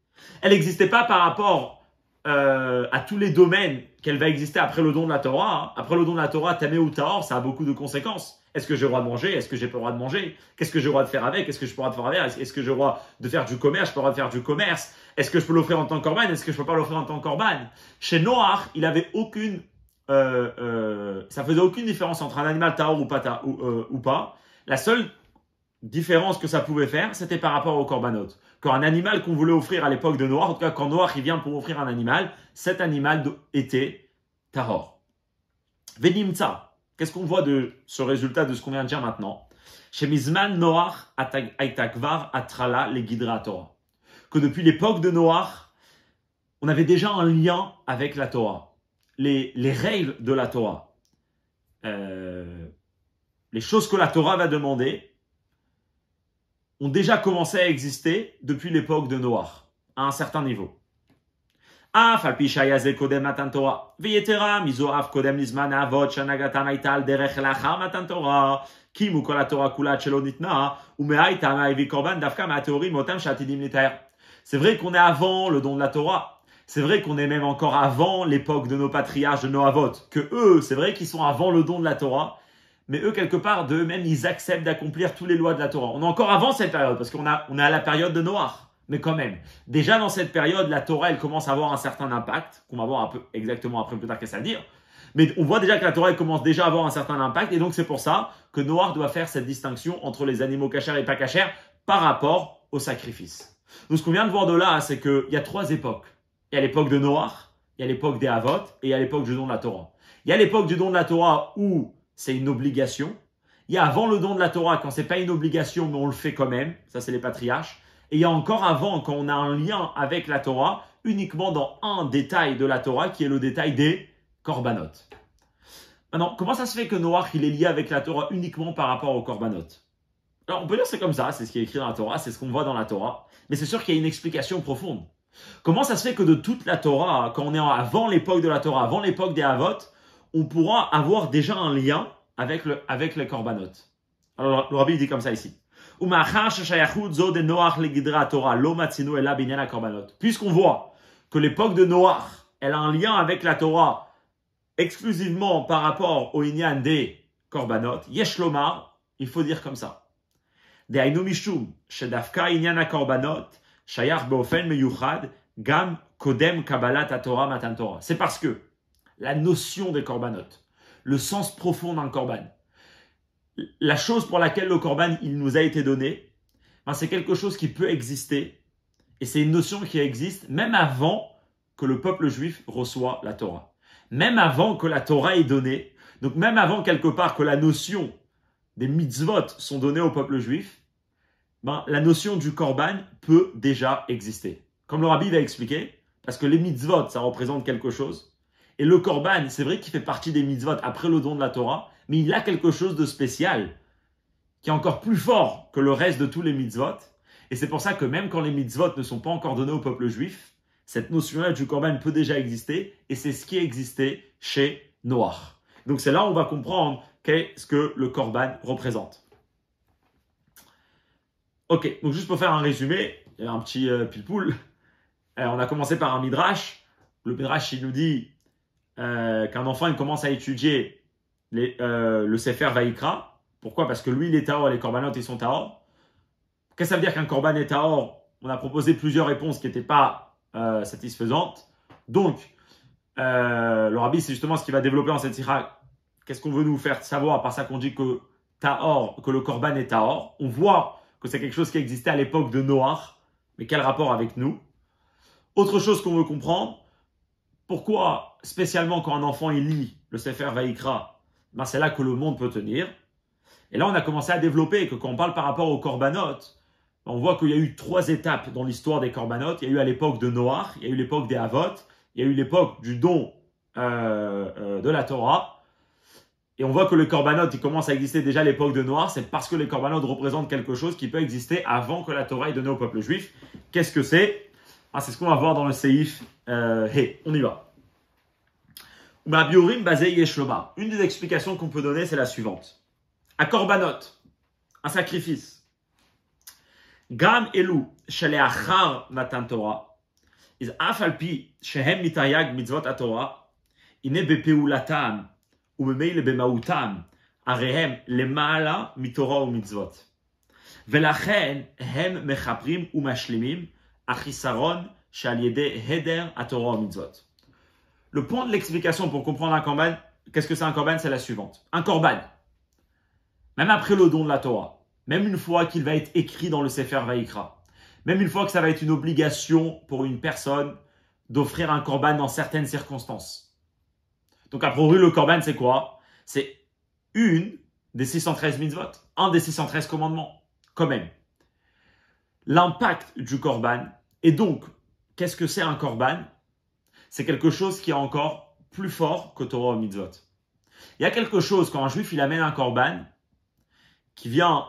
Elle n'existait pas par rapport à tous les domaines qu'elle va exister après le don de la Torah. Après le don de la Torah, Tamé ou Tahor, ça a beaucoup de conséquences. Est-ce que j'ai le droit de manger? Est-ce que j'ai pas le droit de manger? Qu'est-ce que j'ai le droit de faire avec? Est-ce que je peux le droit de faire avec? Est-ce que j'ai le droit de faire du commerce? Je peux le droit de faire du commerce? Est-ce que je peux l'offrir en tant que korban? Est-ce que je peux pas l'offrir en tant que korban? Chez Noach, il avait aucune, ça faisait aucune différence entre un animal Tahor ou pas. La seule différence que ça pouvait faire, c'était par rapport au korbanot. Quand un animal qu'on voulait offrir à l'époque de Noach, en tout cas quand Noach il vient pour offrir un animal, cet animal était tahor. Venimtsa. Qu'est-ce qu'on voit de ce résultat de ce qu'on vient de dire maintenant? Chez Mizman Noach aitakvar atrala les guidera Torah. Que depuis l'époque de Noach, on avait déjà un lien avec la Torah. Les règles de la Torah. Les choses que la Torah va demander ont déjà commencé à exister depuis l'époque de Noach, à un certain niveau. C'est vrai qu'on est avant le don de la Torah. C'est vrai qu'on est même encore avant l'époque de nos patriarches, de nos avot, que eux, c'est vrai qu'ils sont avant le don de la Torah, mais eux, quelque part, d'eux-mêmes, ils acceptent d'accomplir toutes les lois de la Torah. On est encore avant cette période, parce on est à la période de Noach. Mais quand même, déjà dans cette période, la Torah, elle commence à avoir un certain impact, qu'on va voir un peu exactement après plus tard qu'est-ce à dire. Mais on voit déjà que la Torah, elle commence déjà à avoir un certain impact, et donc c'est pour ça que Noach doit faire cette distinction entre les animaux cachers et pas cachers par rapport au sacrifice. Donc ce qu'on vient de voir de là, c'est qu'il y a trois époques. Il y a l'époque de Noach, il y a l'époque des Havot, et il y a l'époque du don de la Torah. Il y a l'époque du don de la Torah où c'est une obligation. Il y a avant le don de la Torah, quand c'est pas une obligation, mais on le fait quand même. Ça, c'est les patriarches. Et il y a encore avant, quand on a un lien avec la Torah, uniquement dans un détail de la Torah, qui est le détail des korbanot. Maintenant, comment ça se fait que Noach, il est lié avec la Torah uniquement par rapport aux korbanot? Alors, on peut dire que c'est comme ça, c'est ce qui est écrit dans la Torah, c'est ce qu'on voit dans la Torah. Mais c'est sûr qu'il y a une explication profonde. Comment ça se fait que de toute la Torah, quand on est avant l'époque de la Torah, avant l'époque des Havot, on pourra avoir déjà un lien avec les korbanot? Alors, le rabbi dit comme ça ici. Puisqu'on voit que l'époque de Noach, elle a un lien avec la Torah exclusivement par rapport au inyan des korbanot, yesh lomar, il faut dire comme ça. Dehainu mishum, shedafka inyan ha-korbanot, shayach beofen meyuchad, gam kodem kabbalat ha-Torah matan Torah. C'est parce que la notion des korbanot, le sens profond d'un korban, la chose pour laquelle le korban il nous a été donné, ben c'est quelque chose qui peut exister et c'est une notion qui existe même avant que le peuple juif reçoit la Torah. Même avant que la Torah est donnée, donc même avant quelque part que la notion des mitzvot sont données au peuple juif, ben, la notion du korban peut déjà exister. Comme le rabbi va expliquer, parce que les mitzvot, ça représente quelque chose, et le korban, c'est vrai qu'il fait partie des mitzvot après le don de la Torah, mais il a quelque chose de spécial, qui est encore plus fort que le reste de tous les mitzvot. Et c'est pour ça que même quand les mitzvot ne sont pas encore donnés au peuple juif, cette notion-là du korban peut déjà exister, et c'est ce qui existait chez Noach. Donc c'est là où on va comprendre qu'est-ce que le korban représente. Ok, donc juste pour faire un résumé, il y a un petit pile-poule. On a commencé par un midrash. Le midrash, il nous dit qu'un enfant il commence à étudier le Sefer Vaïkra. Pourquoi? Parce que lui, il est Tahor et les Korbanot, ils sont Tahor. Qu'est-ce que ça veut dire qu'un Korban est Tahor? On a proposé plusieurs réponses qui n'étaient pas satisfaisantes. Donc, le Rabbi, c'est justement ce qu'il va développer en cette sira. Qu'est-ce qu'on veut nous faire savoir par ça qu'on dit que Tahor, que le Korban est Tahor? On voit que c'est quelque chose qui existait à l'époque de Noach, mais quel rapport avec nous? Autre chose qu'on veut comprendre, pourquoi spécialement quand un enfant il lit le Sefer Vaïkra, ben c'est là que le monde peut tenir. Et là on a commencé à développer que quand on parle par rapport aux Korbanot, on voit qu'il y a eu 3 étapes dans l'histoire des Korbanot. Il y a eu à l'époque de Noach, il y a eu l'époque des Havot, il y a eu l'époque du don de la Torah. Et on voit que le Korbanot, il commence à exister déjà à l'époque de Noach. C'est parce que les Korbanot représentent quelque chose qui peut exister avant que la Torah ait donné au peuple juif. Qu'est-ce que c'est? C'est ce qu'on va voir dans le Seif. On y va. Une des explications qu'on peut donner, c'est la suivante. Un Korbanot, un sacrifice. Gam elu sheleachar matan Torah, is afalpi shehem mitayag mitzvot haTorah, ine bepeulatam וממילא במהותם, הרי הם למעלה מתורה ומצוות. ולכן הם מחברים ומשלימים החיסרון שעל ידי היעדר התורה ומצוות. Le point de l'explication pour comprendre un korban, qu'est-ce que c'est un korban? C'est la suivante. Un korban, même après le don de la Torah, même une fois qu'il va être écrit dans le Sefer Vaïkra, même une fois que ça va être une obligation pour une personne d'offrir un korban dans certaines circonstances. Donc, a priori, le Korban, c'est quoi? C'est une des 613 mitzvot, un des 613 commandements, quand même. L'impact du Korban, et donc, qu'est-ce que c'est un Korban? C'est quelque chose qui est encore plus fort que Torah ou mitzvot. Il y a quelque chose, quand un juif, il amène un Korban, qui vient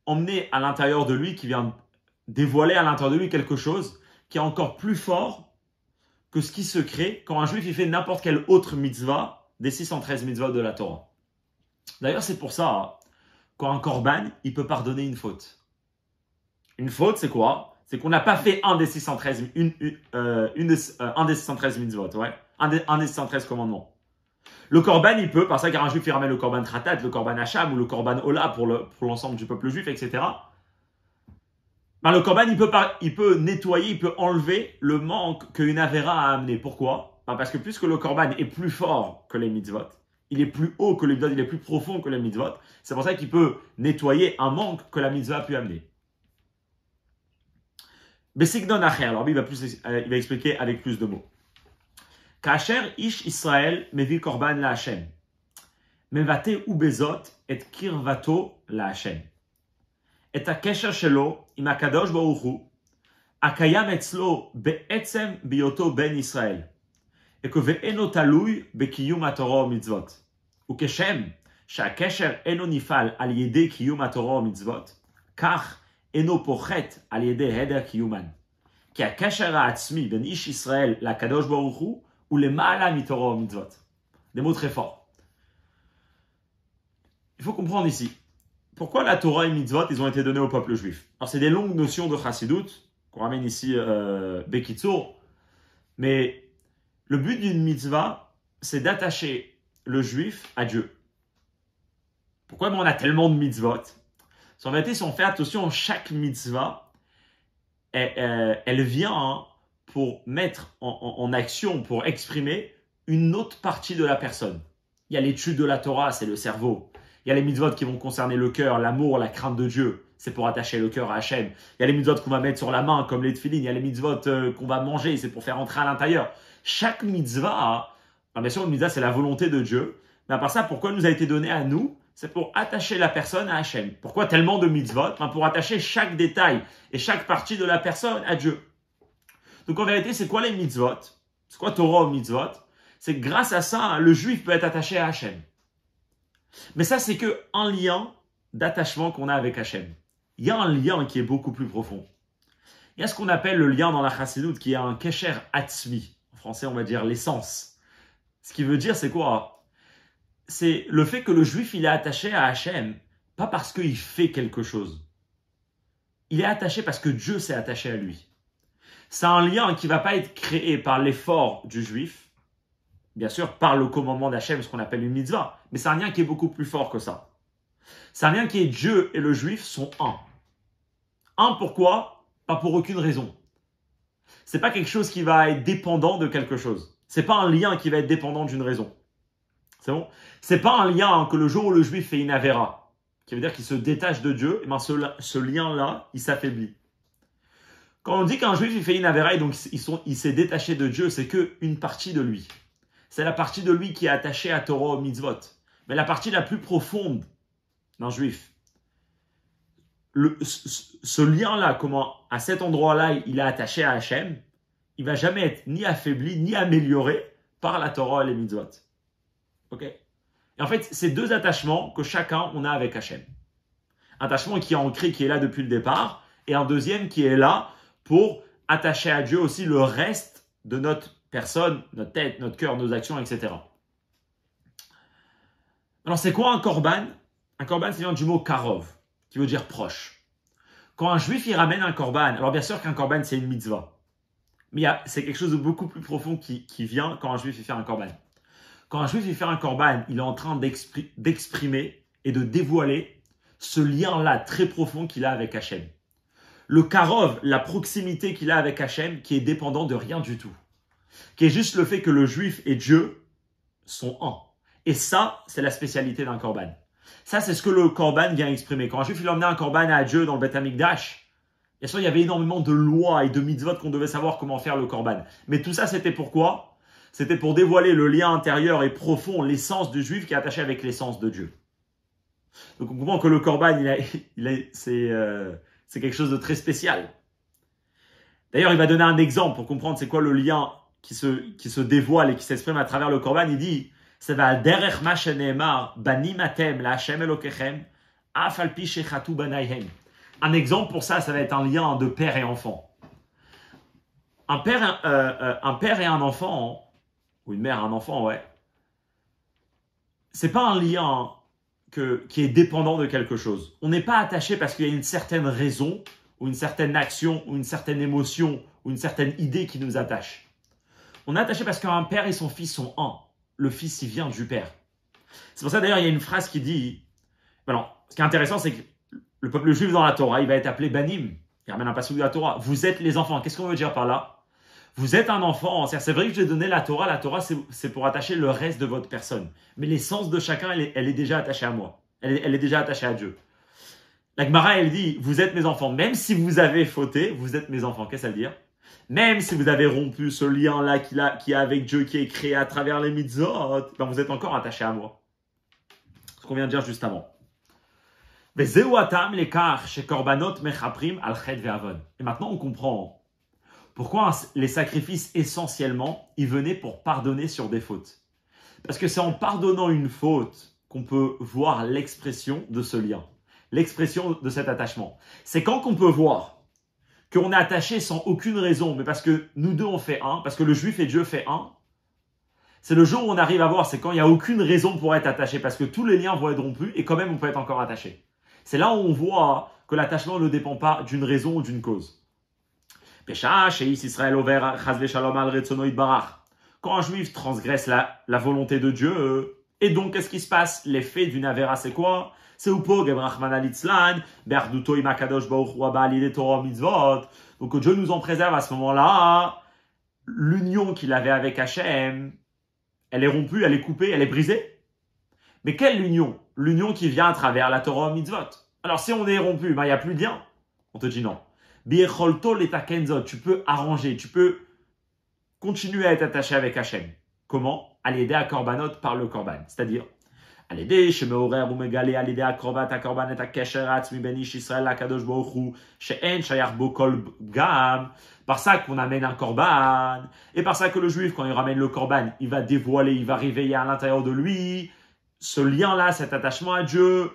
emmener à l'intérieur de lui, qui vient dévoiler à l'intérieur de lui quelque chose qui est encore plus fort que ce qui se crée quand un juif il fait n'importe quelle autre mitzvah des 613 mitzvahs de la Torah. D'ailleurs, c'est pour ça, quand un korban, il peut pardonner une faute. Une faute, c'est quoi? C'est qu'on n'a pas fait un des 613 mitzvot, ouais, un des 613 commandements. Le korban, il peut, par ça qu'un juif il ramène le korban tratat, le korban hacham ou le korban ola pour l'ensemble du peuple juif, etc. Ben, le korban, il peut nettoyer, il peut enlever le manque qu'une avéra a amené. Pourquoi? Ben, parce que puisque le korban est plus fort que les mitzvot, il est plus haut que les mitzvot, il est plus profond que les mitzvot, c'est pour ça qu'il peut nettoyer un manque que la mitzvah a pu amener. Besignon acher, alors il va expliquer avec plus de mots. Kacher ish Israël mevi korban la Hashem, mevate u bezot et kirvato la Hashem. את הקשר שלו עם הקדוש ברוך הוא, הקיים אצלו בעצם בהיותו בן ישראל, ואינו תלוי בקיום התורה ומצוות. וכשם שהקשר אינו נפעל על ידי קיום התורה ומצוות, כך אינו פוחת על ידי היעדר קיומן. כי הקשר העצמי בין איש ישראל לקדוש ברוך הוא למעלה מתורה ומצוות. Des mots très forts. Il faut comprendre ici. Pourquoi la Torah et mitzvot, ils ont été donnés au peuple juif? Alors, c'est des longues notions de chassidut, qu'on ramène ici Bekitsur, mais le but d'une mitzvah, c'est d'attacher le juif à Dieu. Pourquoi on a tellement de mitzvot? En vérité, si on fait attention, chaque mitzvah, elle vient pour mettre en action, pour exprimer une autre partie de la personne. Il y a l'étude de la Torah, c'est le cerveau. Il y a les mitzvot qui vont concerner le cœur, l'amour, la crainte de Dieu. C'est pour attacher le cœur à Hachem. Il y a les mitzvot qu'on va mettre sur la main, comme les tefillin. Il y a les mitzvot qu'on va manger, c'est pour faire entrer à l'intérieur. Chaque mitzvah, bien sûr, une mitzvah, c'est la volonté de Dieu. Mais à part ça, pourquoi elle nous a été donnée à nous? C'est pour attacher la personne à Hachem. Pourquoi tellement de mitzvot? Pour attacher chaque détail et chaque partie de la personne à Dieu. Donc en vérité, c'est quoi les mitzvot? C'est quoi Torah ou mitzvot? C'est que grâce à ça, le juif peut être attaché à Hachem. Mais ça, c'est qu'un lien d'attachement qu'on a avec Hachem. Il y a un lien qui est beaucoup plus profond. Il y a ce qu'on appelle le lien dans la chassidut, qui est un kesher atzmi. En français, on va dire l'essence. Ce qui veut dire, c'est quoi? C'est le fait que le juif, il est attaché à Hachem, pas parce qu'il fait quelque chose. Il est attaché parce que Dieu s'est attaché à lui. C'est un lien qui ne va pas être créé par l'effort du juif, bien sûr, par le commandement d'Hachem, ce qu'on appelle une mitzvah. Mais c'est un lien qui est beaucoup plus fort que ça. C'est un lien qui est Dieu et le juif sont un. Un pourquoi? Pas pour aucune raison. C'est pas quelque chose qui va être dépendant de quelque chose. C'est pas un lien qui va être dépendant d'une raison. C'est bon? C'est pas un lien que le jour où le juif fait une avéra, qui veut dire qu'il se détache de Dieu, et ben ce lien-là, il s'affaiblit. Quand on dit qu'un juif il fait une avéra et donc il s'est détaché de Dieu, c'est qu'une partie de lui. C'est la partie de lui qui est attachée à Torah, au mitzvot. Mais la partie la plus profonde d'un juif, ce lien-là, comment à cet endroit-là, il est attaché à Hachem, il va jamais être ni affaibli, ni amélioré par la Torah et les mitzvot. Ok? Et en fait, c'est deux attachements que chacun on a avec Hachem. Un attachement qui est ancré, qui est là depuis le départ, et un deuxième qui est là pour attacher à Dieu aussi le reste de notre personne, notre tête, notre cœur, nos actions, etc. Alors, c'est quoi un korban? Un korban, ça vient du mot karov, qui veut dire proche. Quand un juif, il ramène un korban, alors bien sûr qu'un korban, c'est une mitzvah. Mais c'est quelque chose de beaucoup plus profond qui vient quand un juif, il fait un korban. Quand un juif, il fait un korban, il est en train d'exprimer et de dévoiler ce lien-là très profond qu'il a avec Hachem. Le karov, la proximité qu'il a avec Hachem, qui est dépendant de rien du tout. Qui est juste le fait que le juif et Dieu sont un. Et ça, c'est la spécialité d'un korban. Ça, c'est ce que le korban vient exprimer. Quand un juif il emmenait un korban à Dieu dans le Beth Amikdash, bien sûr, il y avait énormément de lois et de mitzvot qu'on devait savoir comment faire le korban. Mais tout ça, c'était pourquoi? C'était pour dévoiler le lien intérieur et profond, l'essence du juif qui est attaché avec l'essence de Dieu. Donc, on comprend que le korban, c'est quelque chose de très spécial. D'ailleurs, il va donner un exemple pour comprendre c'est quoi le lien qui se dévoile et qui s'exprime à travers le korban. Il dit, ça va derech ma shenemar banim atem la Hashem Elokechem af al pi shechatu banayhem. Un exemple pour ça, ça va être un lien de père et enfant. Un père et un enfant, ou une mère et un enfant, ouais. C'est pas un lien qui est dépendant de quelque chose. On n'est pas attaché parce qu'il y a une certaine raison, ou une certaine action, ou une certaine émotion, ou une certaine idée qui nous attache. On est attaché parce qu'un père et son fils sont un. Le fils, il vient du père. C'est pour ça, d'ailleurs, il y a une phrase qui dit... Alors, ce qui est intéressant, c'est que le peuple juif dans la Torah, il va être appelé Banim. Il ramène un passage de la Torah. Vous êtes les enfants. Qu'est-ce qu'on veut dire par là? Vous êtes un enfant. C'est vrai que je vais donner la Torah. La Torah, c'est pour attacher le reste de votre personne. Mais l'essence de chacun, elle est déjà attachée à moi. Elle est déjà attachée à Dieu. La Gemara, elle dit, vous êtes mes enfants. Même si vous avez fauté, vous êtes mes enfants. Qu'est-ce que ça veut dire? Même si vous avez rompu ce lien-là qui est avec Dieu, qui est créé à travers les mitzvot, ben vous êtes encore attachés à moi. Ce qu'on vient de dire juste avant. Et maintenant, on comprend pourquoi les sacrifices, essentiellement, ils venaient pour pardonner sur des fautes. Parce que c'est en pardonnant une faute qu'on peut voir l'expression de ce lien, l'expression de cet attachement. C'est quand qu'on peut voir qu'on est attaché sans aucune raison, mais parce que nous deux on fait un, parce que le juif et Dieu fait un. C'est le jour où on arrive à voir, c'est quand il n'y a aucune raison pour être attaché, parce que tous les liens vont être rompus et quand même on peut être encore attaché. C'est là où on voit que l'attachement ne dépend pas d'une raison ou d'une cause. Quand un juif transgresse la volonté de Dieu, et donc qu'est-ce qui se passe? L'effet d'une avéra, c'est quoi? C'est upog Rachmana litzlan, berduto imakadosh baruch hu haba alidei Torah mitzvot. Donc que Dieu nous en préserve à ce moment-là. L'union qu'il avait avec Hachem, elle est rompue, elle est coupée, elle est brisée. Mais quelle union? L'union qui vient à travers la Torah mitzvot. Alors si on est rompu, ben il n'y a plus de lien. On te dit non. Biecholto letakenzot, tu peux arranger, tu peux continuer à être attaché avec Hachem. Comment? À l'aider à korbanot par le korban. C'est-à-dire על-ידי שמעורר ומגלה על ידי הקרבת הקורבן את הקשר העצמי בין איש ישראל לקדוש ברוך הוא, שאין שייך בו כל פגם. Par ça qu'on amène un korban, et par ça que le juif, quand il ramène le korban, il va dévoiler, il va réveiller à l'intérieur de lui ce lien-là, cet attachement à Dieu,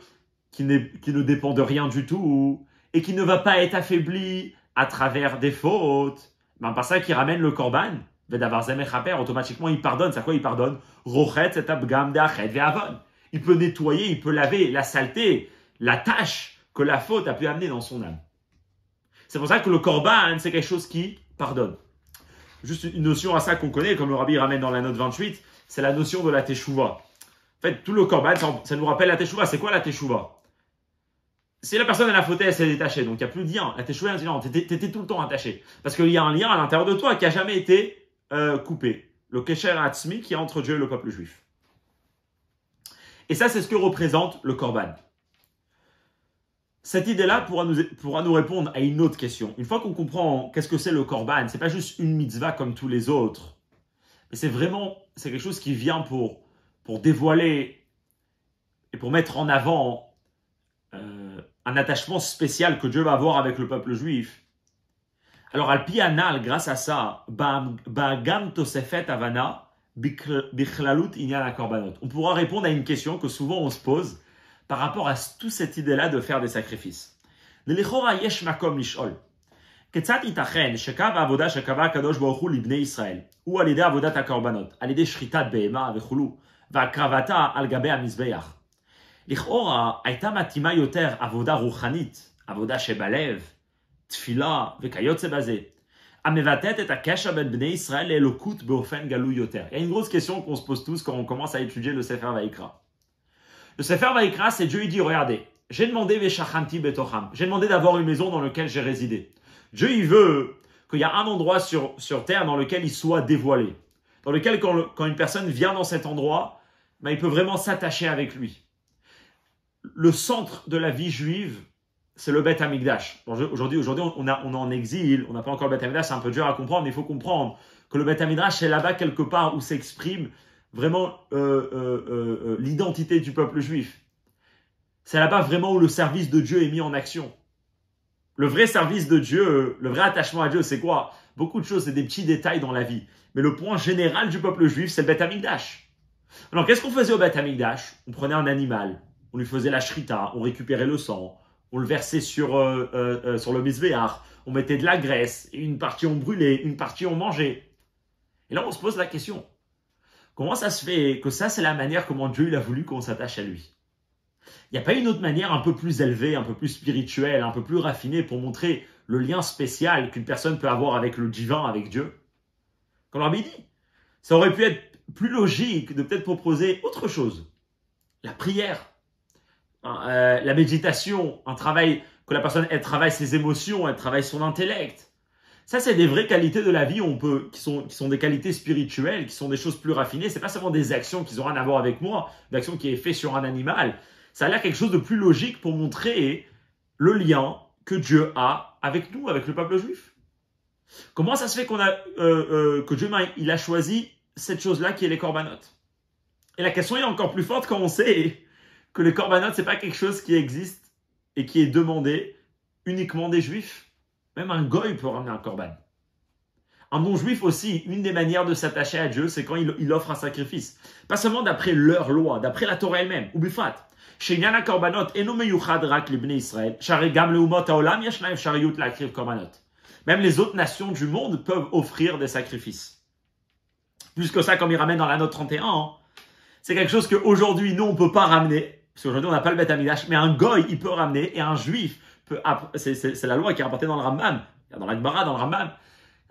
qui ne dépend de rien du tout, et qui ne va pas être affaibli à travers des fautes. Ben, par ça qu'il ramène le korban, automatiquement il pardonne. C'est quoi il pardonne? Il peut nettoyer, il peut laver la saleté, la tâche que la faute a pu amener dans son âme. C'est pour ça que le korban, c'est quelque chose qui pardonne. Juste une notion à ça qu'on connaît, comme le rabbi ramène dans la note 28, c'est la notion de la teshuva. En fait, tout le korban, ça nous rappelle la teshuva. C'est quoi la teshuva? Si la personne elle a fauté, elle s'est détachée, donc il n'y a plus de lien. La teshuva, elle dit non, t'étais tout le temps attaché. Parce qu'il y a un lien à l'intérieur de toi qui n'a jamais été coupé. Le kesher atzmi qui est entre Dieu et le peuple juif. Et ça, c'est ce que représente le korban. Cette idée-là pourra nous répondre à une autre question. Une fois qu'on comprend qu'est-ce que c'est le korban, c'est pas juste une mitzvah comme tous les autres, mais c'est quelque chose qui vient pour dévoiler et pour mettre en avant un attachement spécial que Dieu va avoir avec le peuple juif. Alors, al-pi anal, grâce à ça, ba'gam tosefet avana bichlalut inyan korbanot. On pourra répondre à une question que souvent on se pose par rapport à toute cette idée-là de faire des sacrifices. L'echora yesh makom lishol. כיצד ייתכן שקו העבודה שקבע הקדוש ברוך הוא לבני ישראל הוא על ידי עבודת הקורבנות, על ידי שחיטת בהמה וכולו, והקרבתה על גבי המזבח? לכאורה הייתה מתאימה יותר עבודה רוחנית, עבודה שבלב, תפילה וכיוצא בזה, המבטאת את הקשר בין בני ישראל לאלוקות באופן גלוי יותר. Il y a une grosse question qu'on se pose tous quand on commence à étudier le Sefer Vayikra. Le Sefer Vayikra, c'est Dieu, il dit, regardez, j'ai demandé Veshachanti betocham, j'ai demandé d'avoir une maison dans laquelle j'ai résidé. Dieu, il veut qu'il y a un endroit sur terre dans lequel il soit dévoilé, dans lequel quand une personne vient dans cet endroit, ben, il peut vraiment s'attacher avec lui. Le centre de la vie juive, c'est le Beth Amikdash. Aujourd'hui, on est en exil, on n'a pas encore le Beth Amikdash, c'est un peu dur à comprendre, mais il faut comprendre que le Beth Amikdash, c'est là-bas quelque part où s'exprime vraiment l'identité du peuple juif. C'est là-bas vraiment où le service de Dieu est mis en action. Le vrai service de Dieu, le vrai attachement à Dieu, c'est quoi? Beaucoup de choses, c'est des petits détails dans la vie. Mais le point général du peuple juif, c'est le Beth Amikdash. Alors, qu'est-ce qu'on faisait au Beth Amikdash? On prenait un animal, on lui faisait la shrita, on récupérait le sang, on le versait sur le mizbeach, on mettait de la graisse, et une partie on brûlait, une partie on mangeait. Et là, on se pose la question. Comment ça se fait que ça, c'est la manière comment Dieu il a voulu qu'on s'attache à lui? Il n'y a pas une autre manière un peu plus élevée, un peu plus spirituelle, un peu plus raffinée pour montrer le lien spécial qu'une personne peut avoir avec le divin, avec Dieu? Comme on l'avait dit, ça aurait pu être plus logique de peut-être proposer autre chose. La prière, la méditation, un travail, que la personne elle travaille ses émotions, elle travaille son intellect. Ça, c'est des vraies qualités de la vie qui sont des qualités spirituelles, qui sont des choses plus raffinées. C'est pas seulement des actions qui n'ont rien à voir avec moi, une action qui est faite sur un animal. Ça a l'air quelque chose de plus logique pour montrer le lien que Dieu a avec nous, avec le peuple juif. Comment ça se fait que Dieu il a choisi cette chose-là qui est les corbanotes? Et la question est encore plus forte quand on sait que les corbanotes, c'est pas quelque chose qui existe et qui est demandé uniquement des juifs. Même un goy peut ramener un korban. Un non-juif aussi, une des manières de s'attacher à Dieu, c'est quand il offre un sacrifice. Pas seulement d'après leur loi, d'après la Torah elle-même, ou bifat. שעניין הקורבנות אינו מיוחד רק לבני ישראל, שהרי גם לאומות העולם יש להם אפשריות להקריב קורבנות. Même les autres nations du monde peuvent offrir des sacrifices. Plus que ça, comme il ramène dans la note 31, c'est quelque chose qu'aujourd'hui, nous, on ne peut pas ramener, parce qu'aujourd'hui, on n'a pas le Beth Amikdash, mais un goy, il peut ramener, et un juif peut, c'est la loi qui est rapportée dans le Rambam, dans la Gemara, dans le Rambam.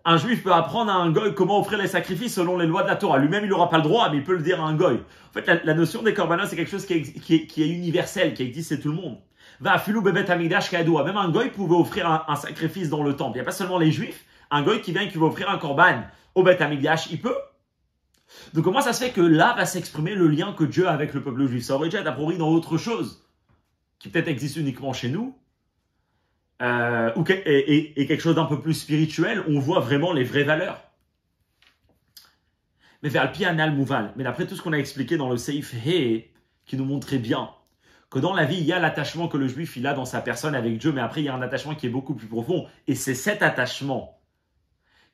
Un juif peut apprendre à un goy comment offrir les sacrifices selon les lois de la Torah. Lui-même, il n'aura pas le droit, mais il peut le dire à un goy. En fait, la notion des korbanos, c'est quelque chose qui est universel, qui existe, c'est tout le monde. Va filou bebet amigdash kadoua. Même un goy pouvait offrir un sacrifice dans le temple. Il n'y a pas seulement les juifs. Un goy qui vient et qui va offrir un korban au bet amigdash, il peut. Donc comment ça se fait que là va s'exprimer le lien que Dieu a avec le peuple juif? Ça aurait déjà été apparu dans autre chose, qui peut-être existe uniquement chez nous. Et quelque chose d'un peu plus spirituel, on voit vraiment les vraies valeurs. Mais vers le pianal mouval, mais d'après tout ce qu'on a expliqué dans le Seif He, qui nous montrait bien que dans la vie, il y a l'attachement que le juif il a dans sa personne avec Dieu, mais après il y a un attachement qui est beaucoup plus profond. Et c'est cet attachement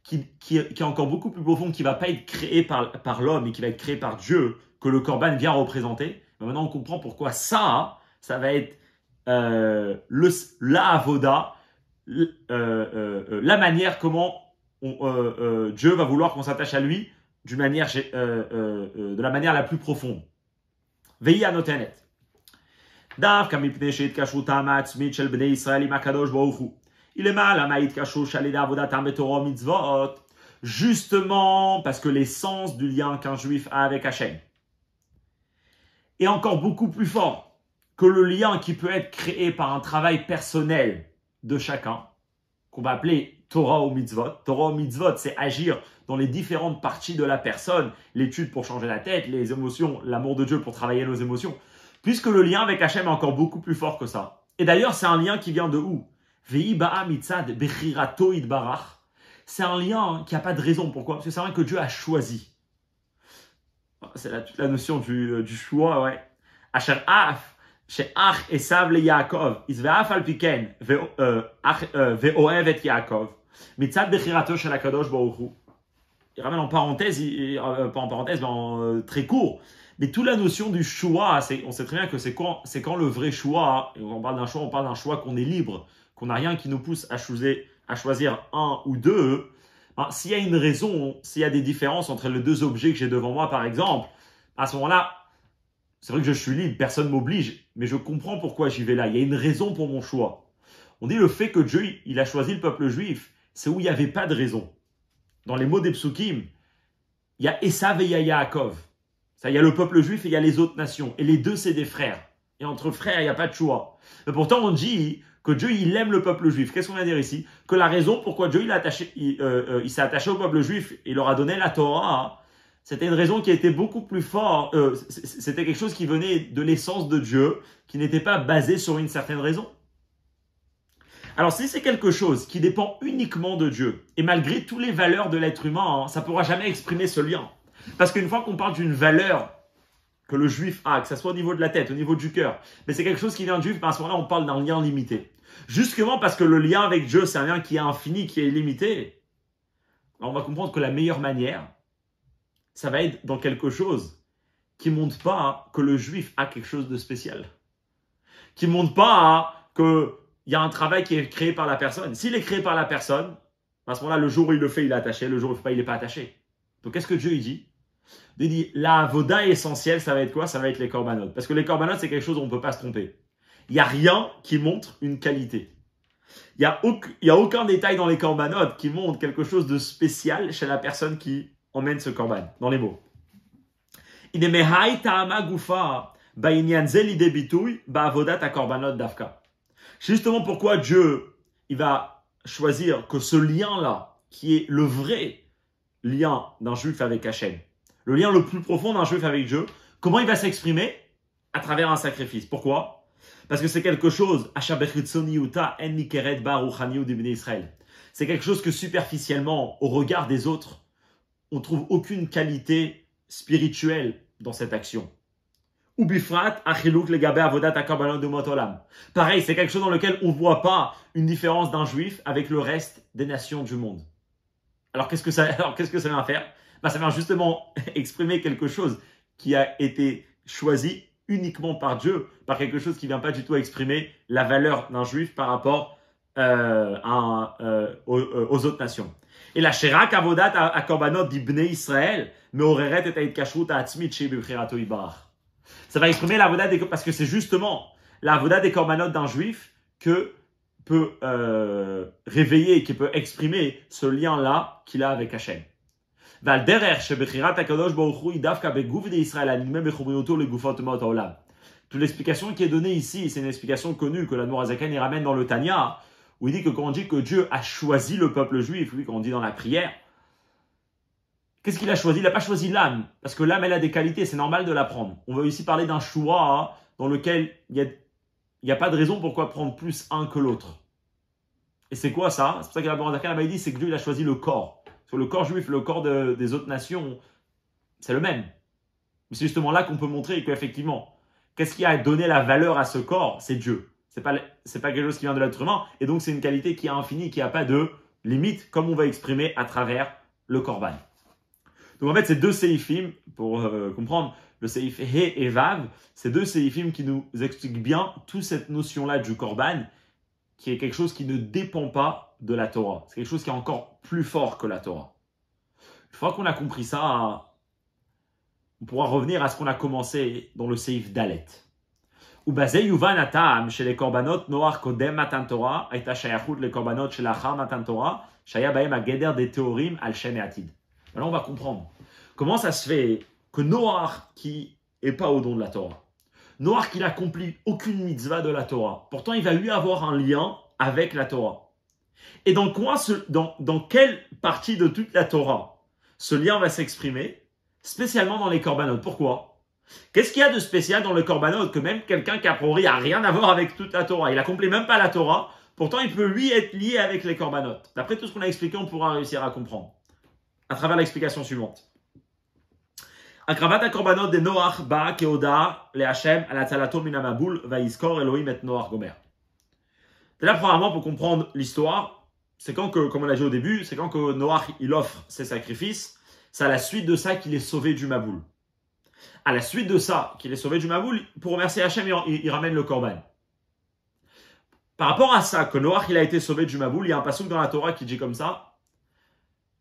qui est encore beaucoup plus profond, qui ne va pas être créé par l'homme et qui va être créé par Dieu, que le korban vient représenter. Mais maintenant on comprend pourquoi ça va être la avoda, la manière comment Dieu va vouloir qu'on s'attache à lui de la manière la plus profonde. Veillez à notenet. דווקא מפני שהתקשרותם העצמית של בני ישראל עם הקדוש ברוך הוא היא למעלה מההתקשרות שעל ידי עבודתם בתורה ומצוות, justement parce que l'essence du lien qu'un juif a avec Hachem est encore beaucoup plus fort que le lien qui peut être créé par un travail personnel de chacun, qu'on va appeler Torah ou Mitzvot. Torah ou Mitzvot, c'est agir dans les différentes parties de la personne, l'étude pour changer la tête, les émotions, l'amour de Dieu pour travailler nos émotions, puisque le lien avec Hachem est encore beaucoup plus fort que ça. Et d'ailleurs, c'est un lien qui vient de où? Ve'i ba'a mitzad bechirato idbarach. C'est un lien qui n'a pas de raison. Pourquoi? Parce que c'est un lien que Dieu a choisi. C'est toute la notion du choix, ouais. Asher af, she'ach esav le Yaakov, isve'af al piken, ve'oev et Yaakov, mitzad bechirato shel HaKadosh Baruch Hu. Il ramène en parenthèse, pas en parenthèse, mais très court. Mais toute la notion du choix, on sait très bien que c'est quand le vrai choix, et on parle d'un choix qu'on est libre, qu'on n'a rien qui nous pousse à choisir un ou deux. Ben, s'il y a une raison, s'il y a des différences entre les deux objets que j'ai devant moi, par exemple, à ce moment-là, c'est vrai que je suis libre, personne ne m'oblige, mais je comprends pourquoi j'y vais là. Il y a une raison pour mon choix. On dit le fait que Dieu, il a choisi le peuple juif, c'est où il n'y avait pas de raison. Dans les mots des psukim, il y a Esav et il y a Yaakov. Ça, il y a le peuple juif et il y a les autres nations. Et les deux, c'est des frères. Et entre frères, il n'y a pas de choix. Mais pourtant, on dit que Dieu, il aime le peuple juif. Qu'est-ce qu'on va dire ici? Que la raison pourquoi Dieu il s'est attaché au peuple juif et leur a donné la Torah, c'était une raison qui était beaucoup plus forte. C'était quelque chose qui venait de l'essence de Dieu, qui n'était pas basé sur une certaine raison. Alors, si c'est quelque chose qui dépend uniquement de Dieu, et malgré toutes les valeurs de l'être humain, ça ne pourra jamais exprimer ce lien. Parce qu'une fois qu'on parle d'une valeur que le juif a, que ce soit au niveau de la tête, au niveau du cœur, mais c'est quelque chose qui vient du juif, ben à ce moment-là, on parle d'un lien limité. Justement parce que le lien avec Dieu, c'est un lien qui est infini, qui est illimité, on va comprendre que la meilleure manière, ça va être dans quelque chose qui ne montre pas que le juif a quelque chose de spécial. Qui ne montre pas qu'il y a un travail qui est créé par la personne. S'il est créé par la personne, à ce moment-là, le jour où il le fait, il est attaché, le jour où il ne le fait pas, il n'est pas attaché. Donc, qu'est-ce que Dieu il dit? Il dit, la avoda essentielle, ça va être quoi? Ça va être les korbanot. Parce que les korbanot, c'est quelque chose où on ne peut pas se tromper. Il n'y a rien qui montre une qualité. Il n'y a aucun détail dans les korbanot qui montre quelque chose de spécial chez la personne qui emmène ce korban, dans les mots. Il est mehai ta'ama gufa ba'inyan ze lide bituy ba'avodat ha-korbanot dafka. Justement pourquoi Dieu, il va choisir que ce lien-là, qui est le vrai lien d'un juif avec Hachem, le lien le plus profond d'un juif avec Dieu, comment il va s'exprimer? À travers un sacrifice. Pourquoi? Parce que c'est quelque chose, c'est quelque chose que superficiellement, au regard des autres, on trouve aucune qualité spirituelle dans cette action. Pareil, c'est quelque chose dans lequel on ne voit pas une différence d'un juif avec le reste des nations du monde. Alors qu'est-ce que ça vient faire? Ben, ça vient justement exprimer quelque chose qui a été choisi uniquement par Dieu, par quelque chose qui ne vient pas du tout exprimer la valeur d'un juif par rapport aux autres nations. Et la Sherak Avodat à Korbanot d'Ibne Israël, mais Oreret et Aïd Kashrut à Atzmit chez Bechirato Ibarach. Ça va exprimer l'avodat parce que c'est justement l'avodat des korbanot d'un juif que peut réveiller, qui peut exprimer ce lien-là qu'il a avec Hachem. Toute l'explication qui est donnée ici, c'est une explication connue que l'Admor HaZaken y ramène dans le Tanya, où il dit que quand on dit que Dieu a choisi le peuple juif, oui, quand on dit dans la prière, qu'est-ce qu'il a choisi? Il n'a pas choisi l'âme, parce que l'âme, elle a des qualités, c'est normal de la prendre. On veut ici parler d'un choix dans lequel il n'y a pas de raison pourquoi prendre plus un que l'autre. Et c'est quoi ça? C'est pour ça que l'Admor HaZaken a dit, c'est que Dieu il a choisi le corps. Parce que le corps juif, le corps des autres nations, c'est le même. Mais c'est justement là qu'on peut montrer qu'effectivement, qu'est-ce qui a donné la valeur à ce corps? C'est Dieu. C'est pas quelque chose qui vient de l'être humain. Et donc, c'est une qualité qui est infinie, qui n'a pas de limite, comme on va exprimer à travers le korban. Donc, en fait, ces deux séifim, pour comprendre, le séif He et Vav, ces deux séifim qui nous expliquent bien toute cette notion-là du korban, qui est quelque chose qui ne dépend pas de la Torah. C'est quelque chose qui est encore plus fort que la Torah. Une fois qu'on a compris ça, on pourra revenir à ce qu'on a commencé dans le séif Dalet, ובזה יובן הטעם שלקורבנות נוח קודם מתן תורה הייתה שייכות לקורבנות שלאחר מתן תורה, שהיה בהם הגדר des théorim al shem et atid. Alors on va comprendre comment ça se fait que Noach qui est pas au don de la Torah, Noach qui n'accomplit aucune mitzvah de la Torah, pourtant il va lui avoir un lien avec la Torah. Et dans quelle partie de toute la Torah ce lien va s'exprimer, spécialement dans les korbanot? Pourquoi? Qu'est-ce qu'il y a de spécial dans le korbanot que même quelqu'un qui a priori n'a rien à voir avec toute la Torah, il n'accomplit même pas la Torah, pourtant il peut lui être lié avec les korbanot? D'après tout ce qu'on a expliqué, on pourra réussir à comprendre à travers l'explication suivante. Akravat ha-korbanot de Noach ba keoda le Hashem al atzalato min hamabul vayizkor Elohim et Noach gomer. Là, premièrement, pour comprendre l'histoire, c'est quand que, comme on l'a dit au début, c'est quand que Noach il offre ses sacrifices, c'est à la suite de ça qu'il est sauvé du Maboul. À la suite de ça, qu'il est sauvé du Maboul, pour remercier Hachem, il ramène le Korban. Par rapport à ça, que Noach il a été sauvé du Maboul, il y a un passouk dans la Torah qui dit comme ça,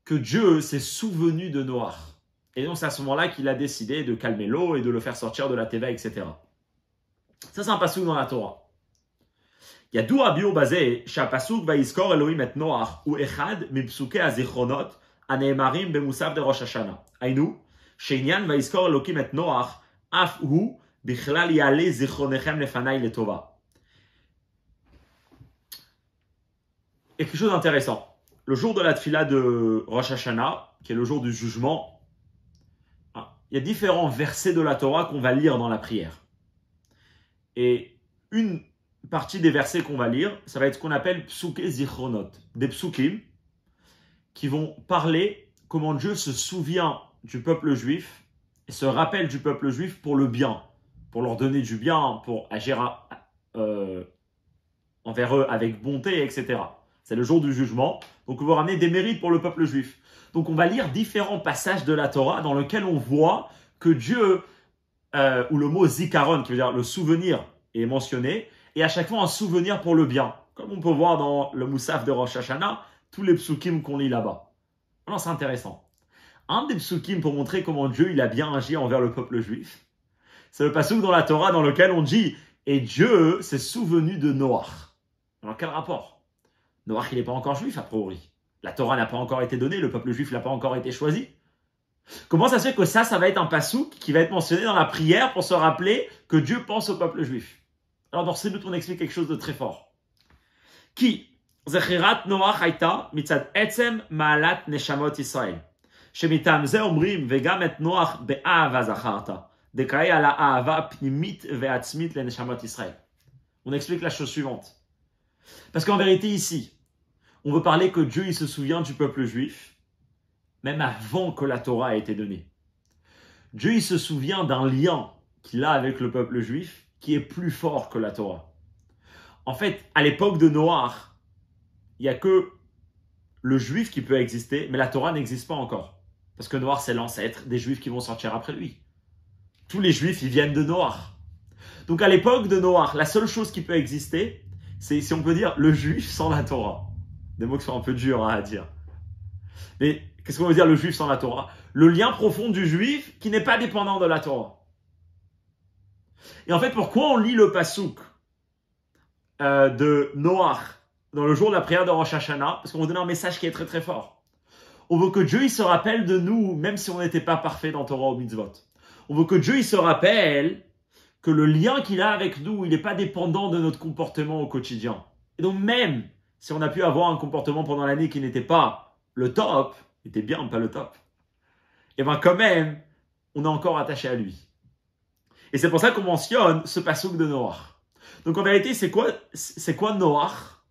que Dieu s'est souvenu de Noach. Et donc c'est à ce moment-là qu'il a décidé de calmer l'eau et de le faire sortir de la teva, etc. Ça c'est un passouk dans la Torah. Il y a d'où abio basé, שהפסוק ויזכור אלוהים את נוח הוא אחד מפסוקי הזיכרונות הנאמרים במוסף דראש השנה. היינו, שעניין ויזכור אלוקים את נוח, אף הוא בכלל יעלה זיכרונכם לפניי לטובה. Et quelque chose d'intéressant. Le jour de la tfila de Rosh Hashanah, qui est le jour du jugement, il y a différents versets de la Torah qu'on va lire dans la prière. Et une partie des versets qu'on va lire, ça va être ce qu'on appelle psuké zichronot, des psukim qui vont parler comment Dieu se souvient du peuple juif et se rappelle du peuple juif pour le bien, pour leur donner du bien, pour agir envers eux avec bonté, etc. C'est le jour du jugement, donc on va ramener des mérites pour le peuple juif. Donc on va lire différents passages de la Torah dans lesquels on voit que Dieu, ou le mot zikaron, qui veut dire le souvenir, est mentionné, et à chaque fois un souvenir pour le bien. Comme on peut voir dans le Moussaf de Rosh Hashanah, tous les psukim qu'on lit là-bas. Alors c'est intéressant. Un des psukim pour montrer comment Dieu il a bien agi envers le peuple juif, c'est le passouk dans la Torah dans lequel on dit « Et Dieu s'est souvenu de Noach ». Alors quel rapport? Noach il n'est pas encore juif a priori. La Torah n'a pas encore été donnée, le peuple juif n'a pas encore été choisi. Comment ça se fait que ça va être un passouk qui va être mentionné dans la prière pour se rappeler que Dieu pense au peuple juif? Alors dans ce but, on explique quelque chose de très fort. Qui zechirat Noach hayta mitzad etzem maalat neshamot Israël. Shemitam ze omrim vegam et Noach be'ahava zacharta. Dekai ala ahava pnimit ve'atzmit le neshamot Israël. On explique la chose suivante. Parce qu'en vérité ici, on veut parler que Dieu il se souvient du peuple juif, même avant que la Torah ait été donnée. Dieu il se souvient d'un lien qu'il a avec le peuple juif qui est plus fort que la Torah. En fait, à l'époque de Noach, il n'y a que le juif qui peut exister, mais la Torah n'existe pas encore. Parce que Noach, c'est l'ancêtre des juifs qui vont sortir après lui. Tous les juifs, ils viennent de Noach. Donc à l'époque de Noach, la seule chose qui peut exister, c'est, si on peut dire, le juif sans la Torah. Des mots qui sont un peu durs à dire. Mais qu'est-ce qu'on veut dire le juif sans la Torah? Le lien profond du juif qui n'est pas dépendant de la Torah. Et en fait, pourquoi on lit le passouk de Noach dans le jour de la prière de Rosh Hashanah? Parce qu'on veut donner un message qui est très très fort. On veut que Dieu il se rappelle de nous, même si on n'était pas parfait dans Torah ou Mitzvot. On veut que Dieu il se rappelle que le lien qu'il a avec nous, il n'est pas dépendant de notre comportement au quotidien. Et donc même si on a pu avoir un comportement pendant l'année qui n'était pas le top, était bien, pas le top, et bien quand même, on est encore attaché à lui. Et c'est pour ça qu'on mentionne ce passouk de Noach. Donc en vérité, c'est quoi Noach?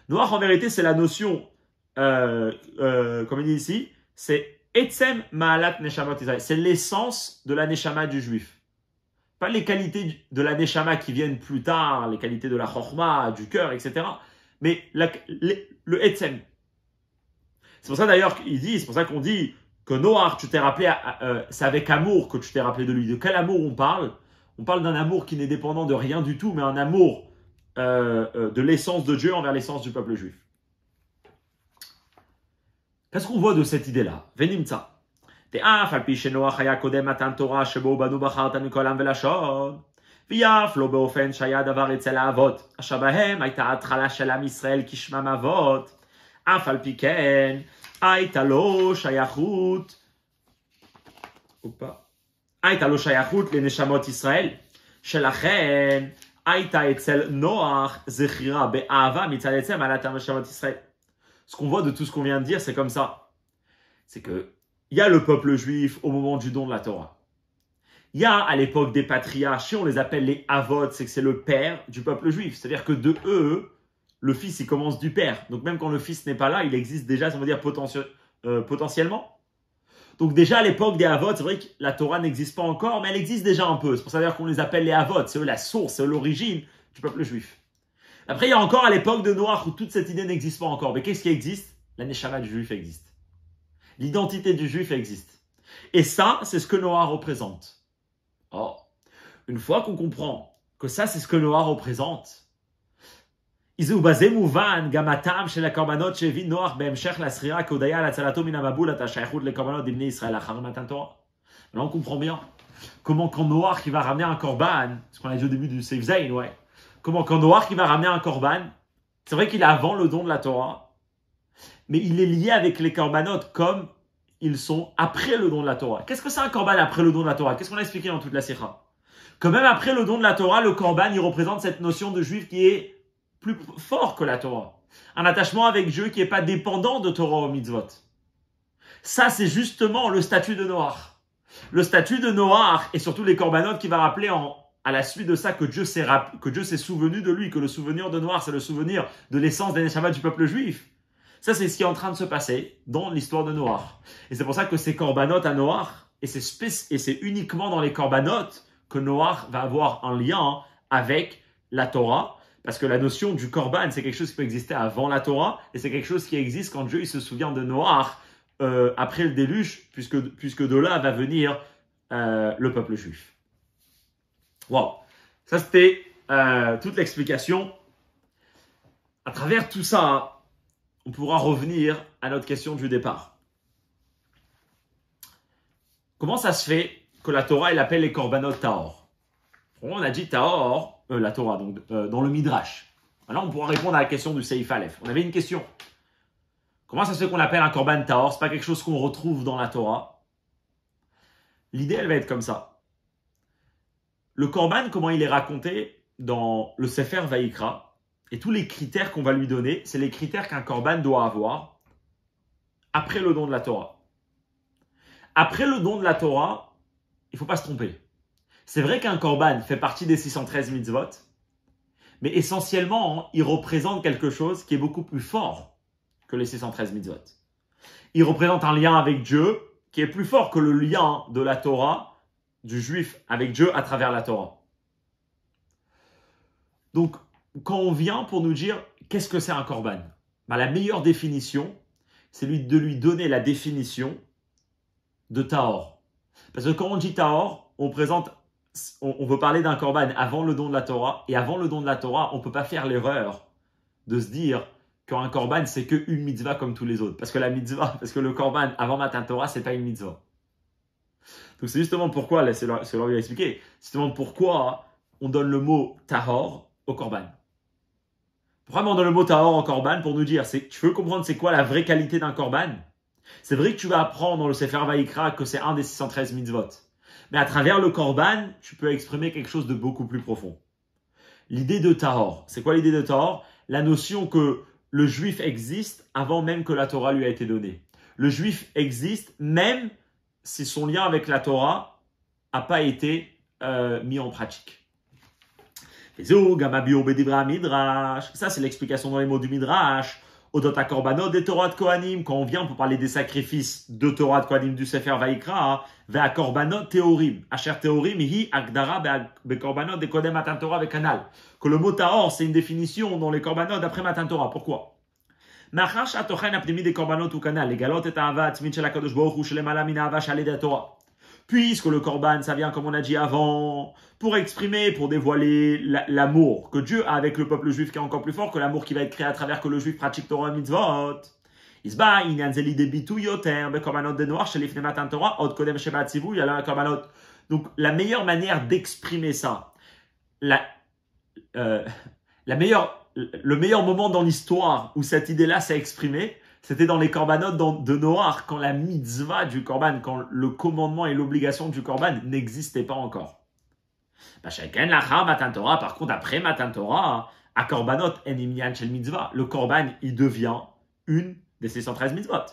Noach en vérité, c'est la notion, comme il dit ici, c'est Etzem Ma'alat Neshamot Israël. C'est l'essence de la Neshama du juif. Pas les qualités de la Neshama qui viennent plus tard, les qualités de la Chorma, du cœur, etc. Mais le Etzem. C'est pour ça d'ailleurs qu'il dit, c'est pour ça qu'on dit que Noach, tu t'es rappelé, c'est avec amour que tu t'es rappelé de lui. De quel amour on parle? On parle d'un amour qui n'est dépendant de rien du tout, mais un amour de l'essence de Dieu envers l'essence du peuple juif. Qu'est-ce qu'on voit de cette idée-là? Venimtsa. Te'af al pi shenoach haya kodem matan Torah shebo banu bacharta mikolam velashon. ויף לא באופן שהיה הדבר אצל האבות, אשר בהם הייתה התחלה של עם ישראל כשמם אבות, אף על פי כן הייתה לו שייכות, הייתה לו שייכות לנשמות ישראל, שלכן הייתה אצל נוח זכירה באהבה מצד עצם מעלתם נשמות ישראל. Ce qu'on voit de tout ce qu'on vient de dire, c'est comme ça. C'est que il y a le peuple juif au moment du don de la Torah. Il y a à l'époque des patriarches, on les appelle les avot, c'est que c'est le père du peuple juif. C'est-à-dire que de eux, le fils, il commence du père. Donc même quand le fils n'est pas là, il existe déjà, ça veut dire potentiellement. Donc déjà à l'époque des avot, c'est vrai que la Torah n'existe pas encore, mais elle existe déjà un peu. C'est pour ça d'ailleurs qu'on les appelle les avot, c'est eux la source, c'est eux l'origine du peuple juif. Après, il y a encore à l'époque de Noach où toute cette idée n'existe pas encore. Mais qu'est-ce qui existe? La neshama du juif existe. L'identité du juif existe. Et ça, c'est ce que Noach représente. Or, une fois qu'on comprend que ça, c'est ce que Noach représente, c'est pour ça Là, on comprend bien comment quand Noach qui va ramener un korban, ce qu'on a dit au début du Seif Zayin, ouais, comment quand Noach qui va ramener un korban, c'est vrai qu'il est avant le don de la Torah, mais il est lié avec les korbanot comme ils sont après le don de la Torah. Qu'est-ce que c'est un korban après le don de la Torah? Qu'est-ce qu'on a expliqué dans toute la Sikha? Que même après le don de la Torah, le korban, il représente cette notion de juif qui est plus fort que la Torah. Un attachement avec Dieu qui n'est pas dépendant de Torah ou mitzvot. Ça, c'est justement le statut de Noach. Le statut de Noach et surtout les korbanot qui va rappeler à la suite de ça que Dieu s'est souvenu de lui, que le souvenir de Noach, c'est le souvenir de l'essence des Neshama du peuple juif. Ça, c'est ce qui est en train de se passer dans l'histoire de Noach. Et c'est pour ça que ces korbanot à Noach, et c'est uniquement dans les korbanot que Noach va avoir un lien avec la Torah, parce que la notion du korban, c'est quelque chose qui peut exister avant la Torah, et c'est quelque chose qui existe quand Dieu il se souvient de Noach après le déluge, puisque de là va venir le peuple juif. Wow. Ça, c'était toute l'explication. À travers tout ça, on pourra revenir à notre question du départ. Comment ça se fait que la Torah, elle appelle les korbanot Tahor? On a dit Tahor, la Torah, donc dans le Midrash. Alors, on pourra répondre à la question du Seif Aleph. On avait une question. Comment ça se fait qu'on appelle un korban Tahor? Ce n'est pas quelque chose qu'on retrouve dans la Torah. L'idée, elle va être comme ça. Le korban, comment il est raconté dans le Sefer Vaïkra, et tous les critères qu'on va lui donner, c'est les critères qu'un korban doit avoir après le don de la Torah. Après le don de la Torah, il ne faut pas se tromper. C'est vrai qu'un korban fait partie des 613 mitzvot, mais essentiellement, il représente quelque chose qui est beaucoup plus fort que les 613 mitzvot. Il représente un lien avec Dieu qui est plus fort que le lien de la Torah, du juif avec Dieu à travers la Torah. Donc, quand on vient pour nous dire qu'est-ce que c'est un korban, la meilleure définition, c'est de lui donner la définition de Tahor. Parce que quand on dit Tahor, on veut parler d'un korban avant le don de la Torah, et avant le don de la Torah, on ne peut pas faire l'erreur de se dire qu'un korban, c'est qu'une mitzvah comme tous les autres. Parce que le korban avant Matan Torah, ce n'est pas une mitzvah. Donc c'est justement pourquoi, là, c'est là où il a expliqué, c'est justement pourquoi on donne le mot Tahor au korban. Pourquoi on donne le mot Tahor au korban? Pour nous dire, tu veux comprendre c'est quoi la vraie qualité d'un korban? C'est vrai que tu vas apprendre dans le Sefer Vaïkra que c'est un des 613 mitzvot. Mais à travers le korban, tu peux exprimer quelque chose de beaucoup plus profond. L'idée de Tahor, c'est quoi l'idée de Tahor? La notion que le juif existe avant même que la Torah lui a été donnée. Le juif existe même si son lien avec la Torah n'a pas été mis en pratique. Ça, c'est l'explication dans les mots du Midrash. Odota korbanot de Torah de Kohanim. Quand on vient pour parler des sacrifices de Torah de Kohanim du Sefer Vaïkra, vea korbanot teorim. Asher teorim hi agdara be korbanot de kodem matan Torah ve kanal. Que le mot tahor, c'est une définition dans les korbanot d'après matan Torah. Pourquoi? מאחר שהתוכן הפנימי des korbanot ou kanal, לגלות את האהבה העצמית של הקדוש ברוך הוא שלמעלה מן האהבה שעל ידי התורה. Puisque le korban, ça vient, comme on a dit avant, pour exprimer, pour dévoiler l'amour que Dieu a avec le peuple juif qui est encore plus fort que l'amour qui va être créé à travers que le juif pratique Torah et mitzvot. Donc, la meilleure manière d'exprimer ça, la, le meilleur moment dans l'histoire où cette idée-là s'est exprimée, c'était dans les corbanotes de Noach, quand la mitzvah du korban, quand le commandement et l'obligation du korban n'existaient pas encore. Chacun l'achar Matan Torah, par contre, après Matan Torah, à korbanot en imyan shel mitzvah, le korban, il devient une des 613 mitzvot.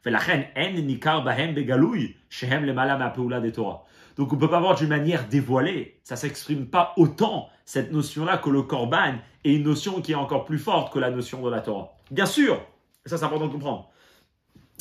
Velachen en nikar bahem begalouy, shehem lemala ma'peula de Torah. Donc on ne peut pas voir d'une manière dévoilée, ça ne s'exprime pas autant, cette notion-là, que le korban est une notion qui est encore plus forte que la notion de la Torah. Bien sûr, et ça c'est important de comprendre.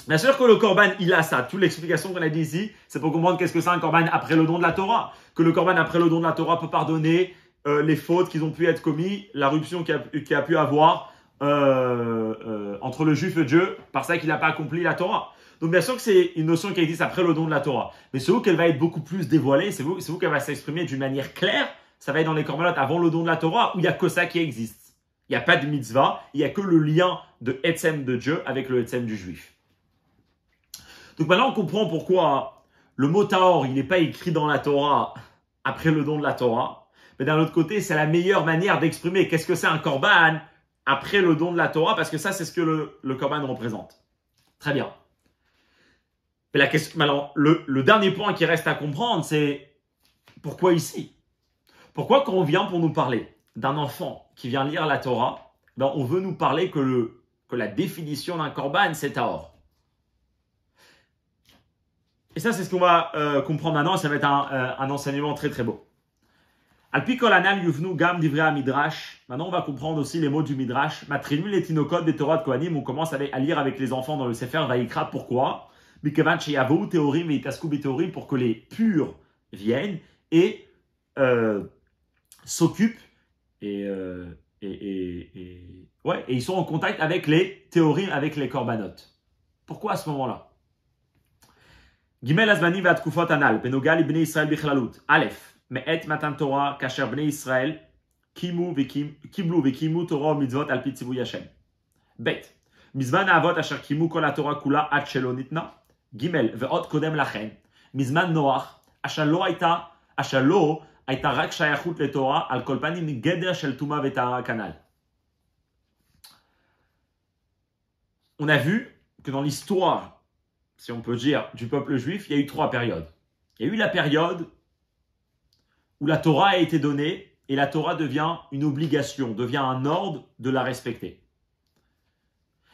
Bien sûr que le korban, il a ça. Toute l'explication qu'on a dit ici, c'est pour comprendre qu'est-ce que c'est un korban après le don de la Torah. Que le korban après le don de la Torah peut pardonner les fautes qui ont pu être commises, la rupture qu'il a pu avoir entre le juif et Dieu, par ça qu'il n'a pas accompli la Torah. Donc bien sûr que c'est une notion qui existe après le don de la Torah. Mais c'est où qu'elle va être beaucoup plus dévoilée, c'est où qu'elle va s'exprimer d'une manière claire. Ça va être dans les corbanotes avant le don de la Torah, où il n'y a que ça qui existe. Il n'y a pas de mitzvah, il n'y a que le lien de Etzem de Dieu avec le Etzem du juif. Donc maintenant on comprend pourquoi le mot Tahor, il n'est pas écrit dans la Torah après le don de la Torah. Mais d'un autre côté, c'est la meilleure manière d'exprimer qu'est-ce que c'est un korban après le don de la Torah, parce que ça, c'est ce que le korban représente. Très bien. Mais la question, alors, le dernier point qui reste à comprendre, c'est pourquoi ici? Pourquoi quand on vient pour nous parler d'un enfant qui vient lire la Torah, ben on veut nous parler que la définition d'un korban, c'est Tahor. Et ça, c'est ce qu'on va comprendre maintenant, et ça va être un enseignement très très beau. Alpi kolanal yuvnu gam divrei midrash. Maintenant, on va comprendre aussi les mots du midrash. Matrinu les tinokot des Torah de Kohanim. On commence à lire avec les enfants dans le Sefer Vayikra. Pourquoi? Bikevan sheyavou teorim et itasku biteorim, pour que les purs viennent et s'occupent et ils sont en contact avec les théorim, avec les korbanot. Pourquoi à ce moment-là? Gimel azmani v'atkufot anal benogal ibnei Israël bichlalut. Aleph. Me'et matan Torah kasher bnei Israël kiblu v'kimu Torah mitzvot al pi tzivui Hashem. Bet. Mizman ha'avot asher kimu kol haTorah kula ad shelo nitna. Gimel ve'ot kodem lachen. Mizman Noach asher lo hayta rak shayachut leTorah al kol panim geder shel tuma ve'tahara kanal. On a vu que dans l'histoire, si on peut dire, du peuple juif, il y a eu 3 périodes. Il y a eu la période où la Torah a été donnée et la Torah devient une obligation, devient un ordre de la respecter.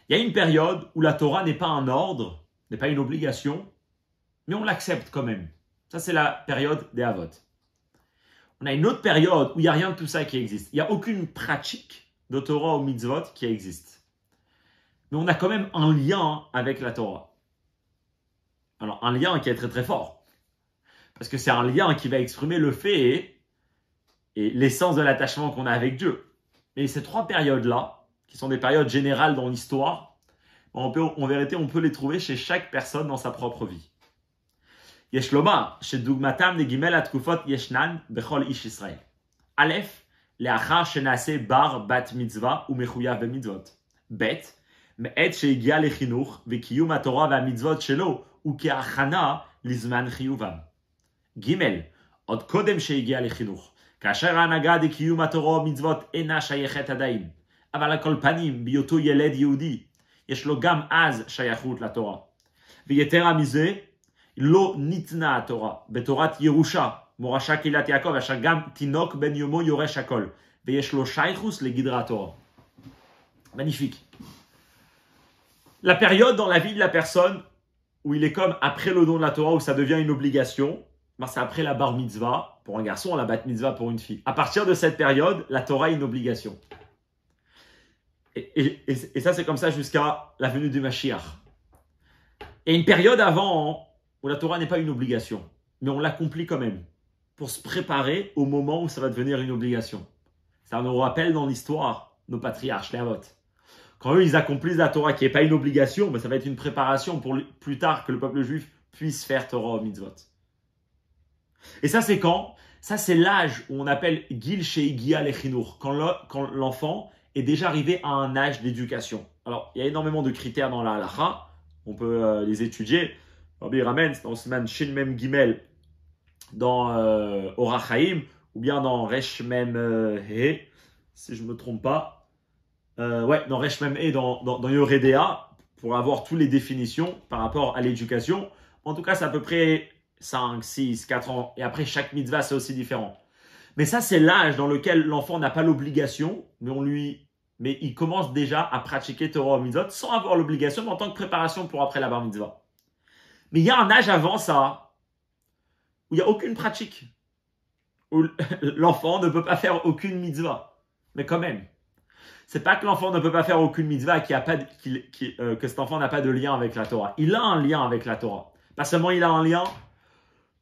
Il y a une période où la Torah n'est pas un ordre, n'est pas une obligation, mais on l'accepte quand même. Ça, c'est la période des Avot. On a une autre période où il n'y a rien de tout ça qui existe. Il n'y a aucune pratique de Torah ou mitzvot qui existe. Mais on a quand même un lien avec la Torah. Alors, un lien qui est très très fort. Parce que c'est un lien qui va exprimer le fait et l'essence de l'attachement qu'on a avec Dieu. Mais ces 3 périodes-là, qui sont des périodes générales dans l'histoire, en vérité, on peut les trouver chez chaque personne dans sa propre vie. Yesh lomar, shedugmatam negimel atkufot yeshnan bechol ish Israël. Aleph, leachar shenase bar bat mitzvah ou mechuyav bemitzvot. Bet, me'et shehigia lechinuch vekiyum haTorah v'amitzvot shelo ou ke'achana lizman chiyuvam. Gimel, od kodem shehigia lechinuch. כאשר ההנהגה דקיום התורה ומצוות אינה שייכת עדיין, אבל על כל פנים, בהיותו ילד יהודי, יש לו גם אז שייכות לתורה. ויתרה מזה, לא ניתנה התורה, בתורת ירושה, מורשה קהילת יעקב, אשר גם תינוק בן יומו יורש הכל, ויש לו שייכות לגדרי התורה. Magnifique. La période dans la vie de la personne où il est comme après le don de la Torah, où ça devient une obligation, c'est après la bar mitzvah pour un garçon, la bat mitzvah pour une fille. À partir de cette période, la Torah est une obligation. Et ça, c'est comme ça jusqu'à la venue du Mashiach. Et une période avant où la Torah n'est pas une obligation, mais on l'accomplit quand même pour se préparer au moment où ça va devenir une obligation. Ça nous rappelle dans l'histoire nos patriarches, les Avot. Quand eux, ils accomplissent la Torah qui n'est pas une obligation, mais ça va être une préparation pour plus tard que le peuple juif puisse faire Torah au mitzvot. Et ça, c'est quand? Ça, c'est l'âge où on appelle Gil Sheigia Lechinur, quand l'enfant est déjà arrivé à un âge d'éducation. Alors, il y a énormément de critères dans la halacha, on peut les étudier. Rabbi ramène dans Siman Shin Mem Gimel, dans Orach Chaim, ou bien dans Resh Mem He, si je ne me trompe pas. Dans Resh Mem He, dans Yoredea, pour avoir toutes les définitions par rapport à l'éducation. En tout cas, c'est à peu près 5, 6, 4 ans. Et après, chaque mitzvah, c'est aussi différent. Mais ça, c'est l'âge dans lequel l'enfant n'a pas l'obligation, mais il commence déjà à pratiquer Torah mitzvot sans avoir l'obligation, mais en tant que préparation pour après la bar mitzvah. Mais il y a un âge avant ça, où il n'y a aucune pratique, où l'enfant ne peut pas faire aucune mitzvah. Mais quand même, c'est pas que l'enfant ne peut pas faire aucune mitzvah, que cet enfant n'a pas de lien avec la Torah. Il a un lien avec la Torah. Pas seulement il a un lien,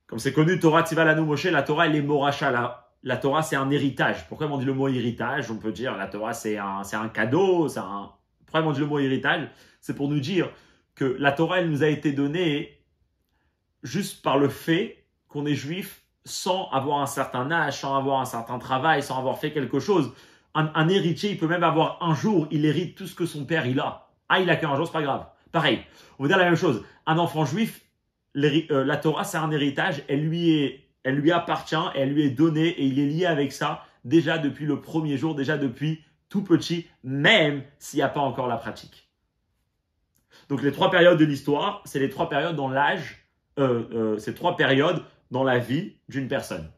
comme c'est connu, Torah Tziva Lanu Moshe, la Torah elle est moracha. La Torah c'est un héritage. Pourquoi on dit le mot héritage? On peut dire la Torah c'est un cadeau. Pourquoi on dit le mot héritage? C'est pour nous dire que la Torah elle nous a été donnée juste par le fait qu'on est juif sans avoir un certain âge, sans avoir un certain travail, sans avoir fait quelque chose. Un héritier, il peut même avoir un jour, il hérite tout ce que son père il a. Ah, il a qu'un jour, c'est pas grave. Pareil, on veut dire la même chose. Un enfant juif, la Torah, c'est un héritage, elle lui appartient, elle lui est donnée et il est lié avec ça déjà depuis le premier jour, déjà depuis tout petit, même s'il n'y a pas encore la pratique. Donc les 3 périodes de l'histoire, c'est les 3 périodes dans l'âge, ces 3 périodes dans la vie d'une personne.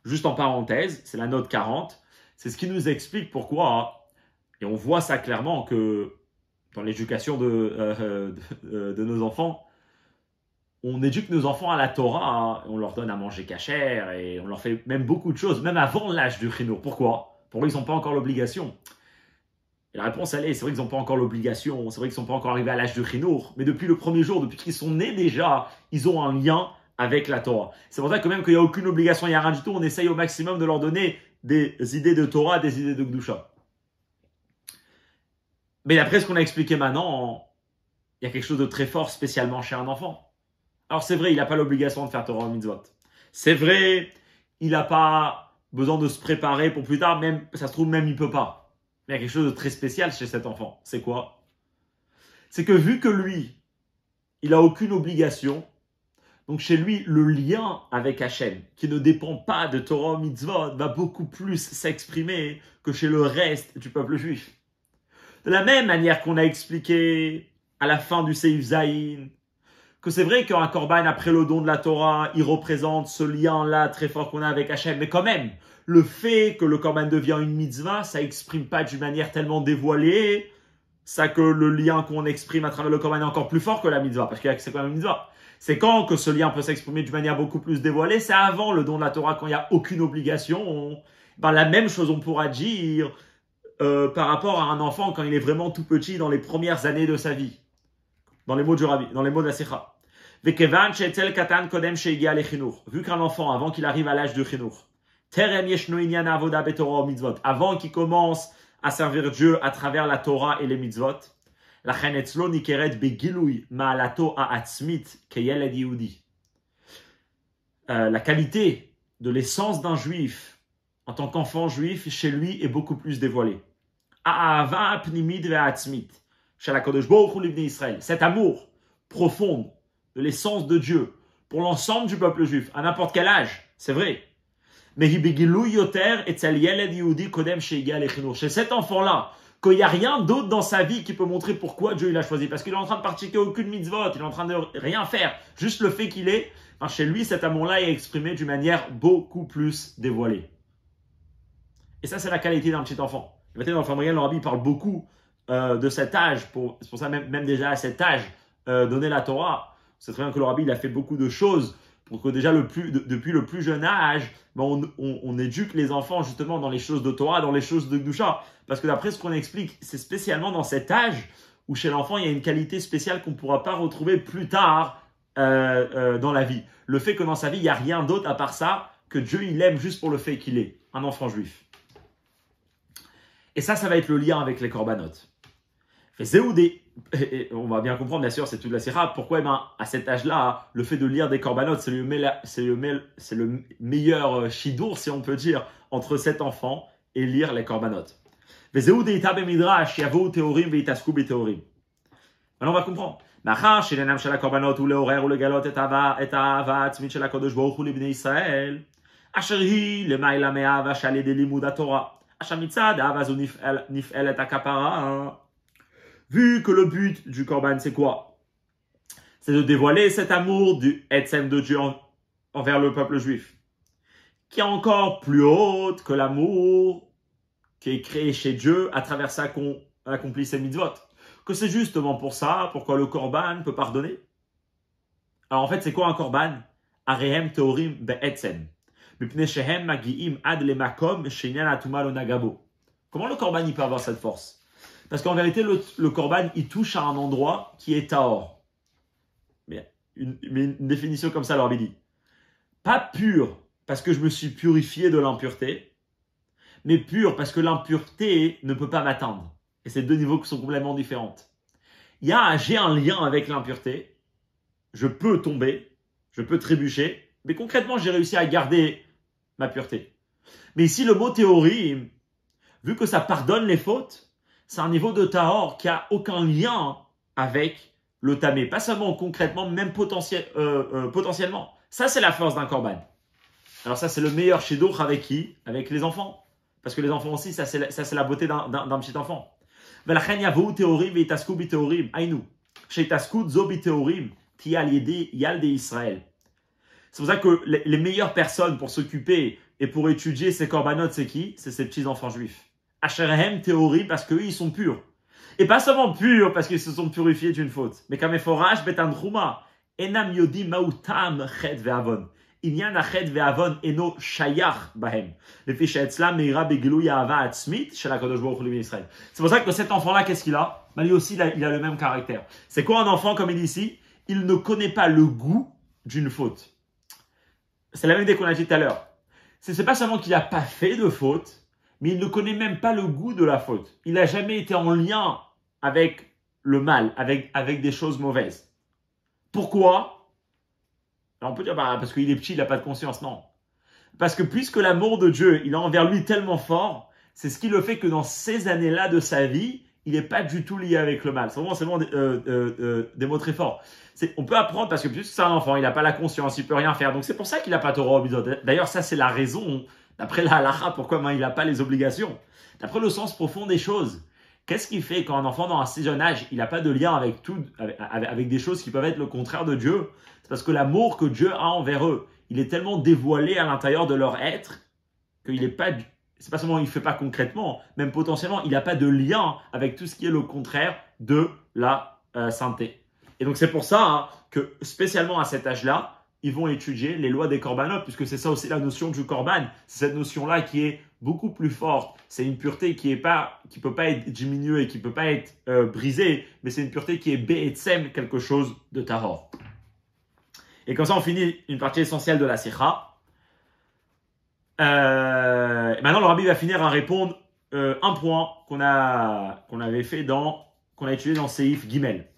Juste en parenthèse, c'est la note 40. C'est ce qui nous explique pourquoi, et on voit ça clairement que dans l'éducation de nos enfants, on éduque nos enfants à la Torah, on leur donne à manger cachère et on leur fait même beaucoup de choses, même avant l'âge du chinour. Pourquoi? Pourquoi ils n'ont pas encore l'obligation? Et la réponse, elle est, c'est vrai qu'ils n'ont pas encore l'obligation, c'est vrai qu'ils ne sont pas encore arrivés à l'âge du chinour, mais depuis le premier jour, depuis qu'ils sont nés déjà, ils ont un lien avec la Torah. C'est pour ça que même qu'il n'y a aucune obligation, il n'y a rien du tout, on essaye au maximum de leur donner des idées de Torah, des idées de Gdusha. Mais d'après ce qu'on a expliqué maintenant, il y a quelque chose de très fort spécialement chez un enfant. Alors c'est vrai, il n'a pas l'obligation de faire Torah mitzvot. C'est vrai, il n'a pas besoin de se préparer pour plus tard, même ça se trouve même il ne peut pas. Mais il y a quelque chose de très spécial chez cet enfant. C'est quoi? C'est que vu que lui, il n'a aucune obligation, donc chez lui, le lien avec Hachem, qui ne dépend pas de Torah mitzvot, va beaucoup plus s'exprimer que chez le reste du peuple juif. De la même manière qu'on a expliqué à la fin du Seif Zayin, que c'est vrai qu'un korban après le don de la Torah, il représente ce lien-là très fort qu'on a avec Hachem, mais quand même, le fait que le korban devient une mitzvah, ça exprime pas d'une manière tellement dévoilée, ça que le lien qu'on exprime à travers le korban est encore plus fort que la mitzvah, parce que c'est quand même une mitzvah. C'est quand que ce lien peut s'exprimer d'une manière beaucoup plus dévoilée, c'est avant le don de la Torah, quand il n'y a aucune obligation. La même chose on pourra dire par rapport à un enfant quand il est vraiment tout petit dans les premières années de sa vie. Dans les mots du Rabbi, dans les mots de la Sikha. Vu qu'un enfant, avant qu'il arrive à l'âge du Chinour, avant qu'il commence à servir Dieu à travers la Torah et les mitzvot, la qualité de l'essence d'un juif en tant qu'enfant juif chez lui est beaucoup plus dévoilée. Cet amour profond de l'essence de Dieu pour l'ensemble du peuple juif, à n'importe quel âge, c'est vrai. Mais chez cet enfant-là, qu'il n'y a rien d'autre dans sa vie qui peut montrer pourquoi Dieu l'a choisi. Parce qu'il est en train de pratiquer aucune mitzvot, il est en train de rien faire. Juste le fait qu'il est, chez lui, cet amour-là est exprimé d'une manière beaucoup plus dévoilée. Et ça, c'est la qualité d'un petit enfant. Maintenant, dans le Famriel, le Rabbi parle beaucoup de cet âge. C'est pour ça même déjà à cet âge, donner la Torah. C'est très bien que le Rabbi il a fait beaucoup de choses pour que déjà depuis le plus jeune âge, on éduque les enfants justement dans les choses de Torah, dans les choses de Gdusha. Parce que d'après ce qu'on explique, c'est spécialement dans cet âge où chez l'enfant, il y a une qualité spéciale qu'on ne pourra pas retrouver plus tard dans la vie. Le fait que dans sa vie, il n'y a rien d'autre à part ça, que Dieu il aime juste pour le fait qu'il est un enfant juif. Et ça va être le lien avec les korbanot. On va bien comprendre, bien sûr, c'est toute la sira. Pourquoi à cet âge-là, le fait de lire des korbanot, c'est le meilleur shidour, si on peut dire, entre cet enfant et lire les korbanot. Maintenant, on va comprendre. Asherhi, le maïla me'ava shalé de limouda Torah. Ashamitzad, avazo nif'el et akapara. Vu que le but du korban, c'est quoi? C'est de dévoiler cet amour du Etzem de Dieu envers le peuple juif, qui est encore plus haute que l'amour qui est créé chez Dieu à travers ça qu'on accomplit ses mitzvot. Que c'est justement pour ça, pourquoi le korban peut pardonner. Alors en fait, c'est quoi un korban? Arehem teorim be'etzem. Mipnei shehem magi'im ad lemakom shenyan atuma lo nagabo. Comment le korban il peut avoir cette force? Parce qu'en vérité, le korban, il touche à un endroit qui est tahor. Mais une définition comme ça, alors il dit, pas pur parce que je me suis purifié de l'impureté, mais pur parce que l'impureté ne peut pas m'atteindre. Et c'est deux niveaux qui sont complètement différents. J'ai un lien avec l'impureté, je peux tomber, je peux trébucher, mais concrètement, j'ai réussi à garder ma pureté. Mais ici, le mot théorie, vu que ça pardonne les fautes, c'est un niveau de tahor qui a aucun lien avec le tamé. Pas seulement concrètement, même potentiellement. Ça, c'est la force d'un korban. Alors ça, c'est le meilleur shidduch avec qui? Avec les enfants. Parce que les enfants aussi, ça c'est la beauté d'un petit enfant. ולכן יבואו תיאורים ויתעסקו בתיאורים. היינו, שהתעסקות זו בתיאורים תהיה על ידי ילדי ישראל. C'est pour ça que les meilleures personnes pour s'occuper et pour étudier ces corbanotes, c'est qui? C'est ces petits enfants juifs. Asherhem théorie parce qu'eux, ils sont purs. Et pas seulement purs parce qu'ils se sont purifiés d'une faute. Mais comme Eforach betanchuma, enam yodim mautam chet ve'avon. Inyan achet ve'avon eno shayach bahem. Lefi she'etzlam meira begilui ahava atzmit shel HaKadosh Baruch Hu Israël. C'est pour ça que cet enfant-là, qu'est-ce qu'il a? Ben lui aussi, il a le même caractère. C'est quoi un enfant, comme il dit ici? Il ne connaît pas le goût d'une faute. C'est la même idée qu'on a dit tout à l'heure. C'est pas seulement qu'il n'a pas fait de faute, mais il ne connaît même pas le goût de la faute. Il n'a jamais été en lien avec le mal, avec des choses mauvaises. Pourquoi? Alors on peut dire, parce qu'il est petit, il n'a pas de conscience. Non. Parce que puisque l'amour de Dieu, il est envers lui tellement fort, c'est ce qui le fait que dans ces années-là de sa vie, il n'est pas du tout lié avec le mal. C'est vraiment des mots très forts. On peut apprendre parce que puisque c'est un enfant, il n'a pas la conscience, il ne peut rien faire. Donc c'est pour ça qu'il n'a pas Torah Obitot. D'ailleurs, ça c'est la raison, d'après la halakha, pourquoi il n'a pas les obligations. D'après le sens profond des choses. Qu'est-ce qui fait quand un enfant dans un si jeune âge, il n'a pas de lien avec tout, avec des choses qui peuvent être le contraire de Dieu? C'est parce que l'amour que Dieu a envers eux, il est tellement dévoilé à l'intérieur de leur être qu'il n'est pas... C'est pas seulement il ne fait pas concrètement, même potentiellement, il n'a pas de lien avec tout ce qui est le contraire de la sainteté. Et donc c'est pour ça que spécialement à cet âge-là, ils vont étudier les lois des corbanotes, puisque c'est ça aussi la notion du korban. C'est cette notion-là qui est beaucoup plus forte. C'est une pureté qui peut pas être diminuée, qui peut pas être brisée, mais c'est une pureté qui est be'etzem, quelque chose de tahor. Et comme ça, on finit une partie essentielle de la sikha. Maintenant, le rabbi va finir à répondre un point qu'on avait fait qu'on a étudié dans Seif Gimel.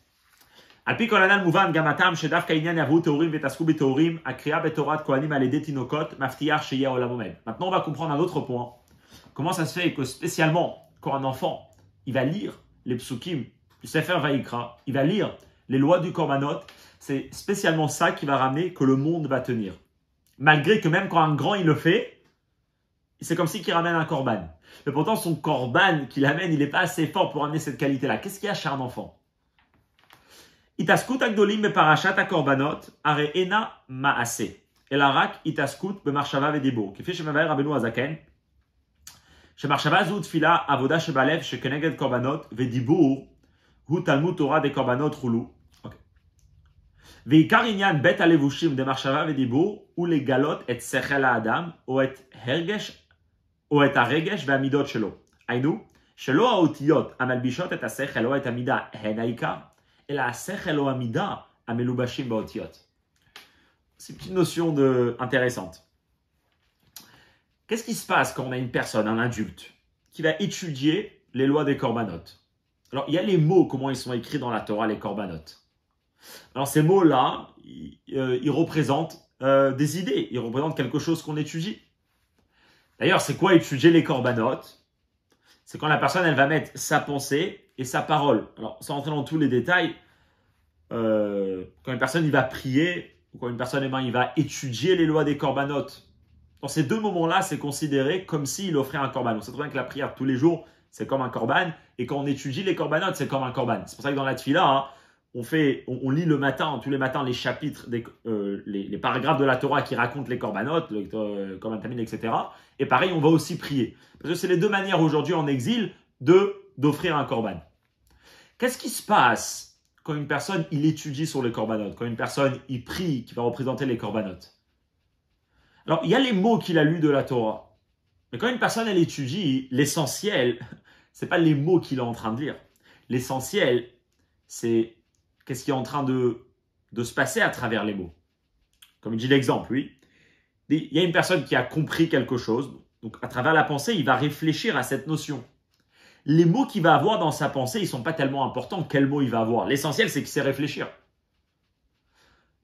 Alpi kolanal mouvan gamatam shedaf kainyan yavu teorim vetasku beteorim akriya betorat kohanim alede tinokot maftiar sheya olam omed. Maintenant, on va comprendre un autre point. Comment ça se fait que spécialement quand un enfant, il va lire les psukim du Sefer Vayikra, il va lire les lois du korbanot, c'est spécialement ça qui va ramener que le monde va tenir. Malgré que même quand un grand il le fait, c'est comme si qu'il ramène un korban. Mais pourtant, son korban qu'il amène, il n'est pas assez fort pour amener cette qualité-là. Qu'est-ce qu'il y a chez un enfant? Itaskut agdolim beparashat hakorbanot are ena maase. Elarak itaskut bemarshava vedibur. Kifi shemavaer Rabbeinu Hazaken. Shemarshava zu tfila avoda shebalev shekeneged korbanot vedibur hu talmud Torah de korbanot rulu. ועיקר עניין בית הלבושים דמחשבה ודיבור הוא לגלות את שכל האדם או את הרגש והמידות שלו. היינו, שלא האותיות המלבישות את השכל או את המידה הן העיקר, אלא השכל או המידה המלובשים באותיות. C'est une petite notion intéressante. Qu'est-ce qui se passe quand on a une personne, un adulte, qui va étudier les lois des corbanotes? Alors, il y a les mots, comment ils sont écrits dans la Torah, les corbanotes. Alors ces mots-là, ils représentent des idées, ils représentent quelque chose qu'on étudie. D'ailleurs, c'est quoi étudier les corbanotes? C'est quand la personne, elle va mettre sa pensée et sa parole. Alors, sans rentrer dans tous les détails, quand une personne, il va prier, ou quand une personne, il va étudier les lois des corbanotes, dans ces deux moments-là, c'est considéré comme s'il offrait un korban. On sait très bien que la prière de tous les jours, c'est comme un korban. Et quand on étudie les korbanot, c'est comme un korban. C'est pour ça que dans la tefila, hein, on lit le matin, tous les matins, les chapitres, les paragraphes de la Torah qui racontent les korbanot, le korban tamid, etc. Et pareil, on va aussi prier. Parce que c'est les deux manières aujourd'hui en exil d'offrir un korban. Qu'est-ce qui se passe quand une personne, il étudie sur les korbanot, quand une personne, il prie, qui va représenter les korbanot? Alors, il y a les mots qu'il a lus de la Torah. Mais quand une personne, elle étudie, l'essentiel, c'est pas les mots qu'il est en train de lire. L'essentiel, c'est qu'est-ce qui est en train de se passer à travers les mots. Comme il dit l'exemple, oui. Il y a une personne qui a compris quelque chose. Donc, à travers la pensée, il va réfléchir à cette notion. Les mots qu'il va avoir dans sa pensée, ils ne sont pas tellement importants. Quels mots il va avoir? L'essentiel, c'est qu'il sait réfléchir.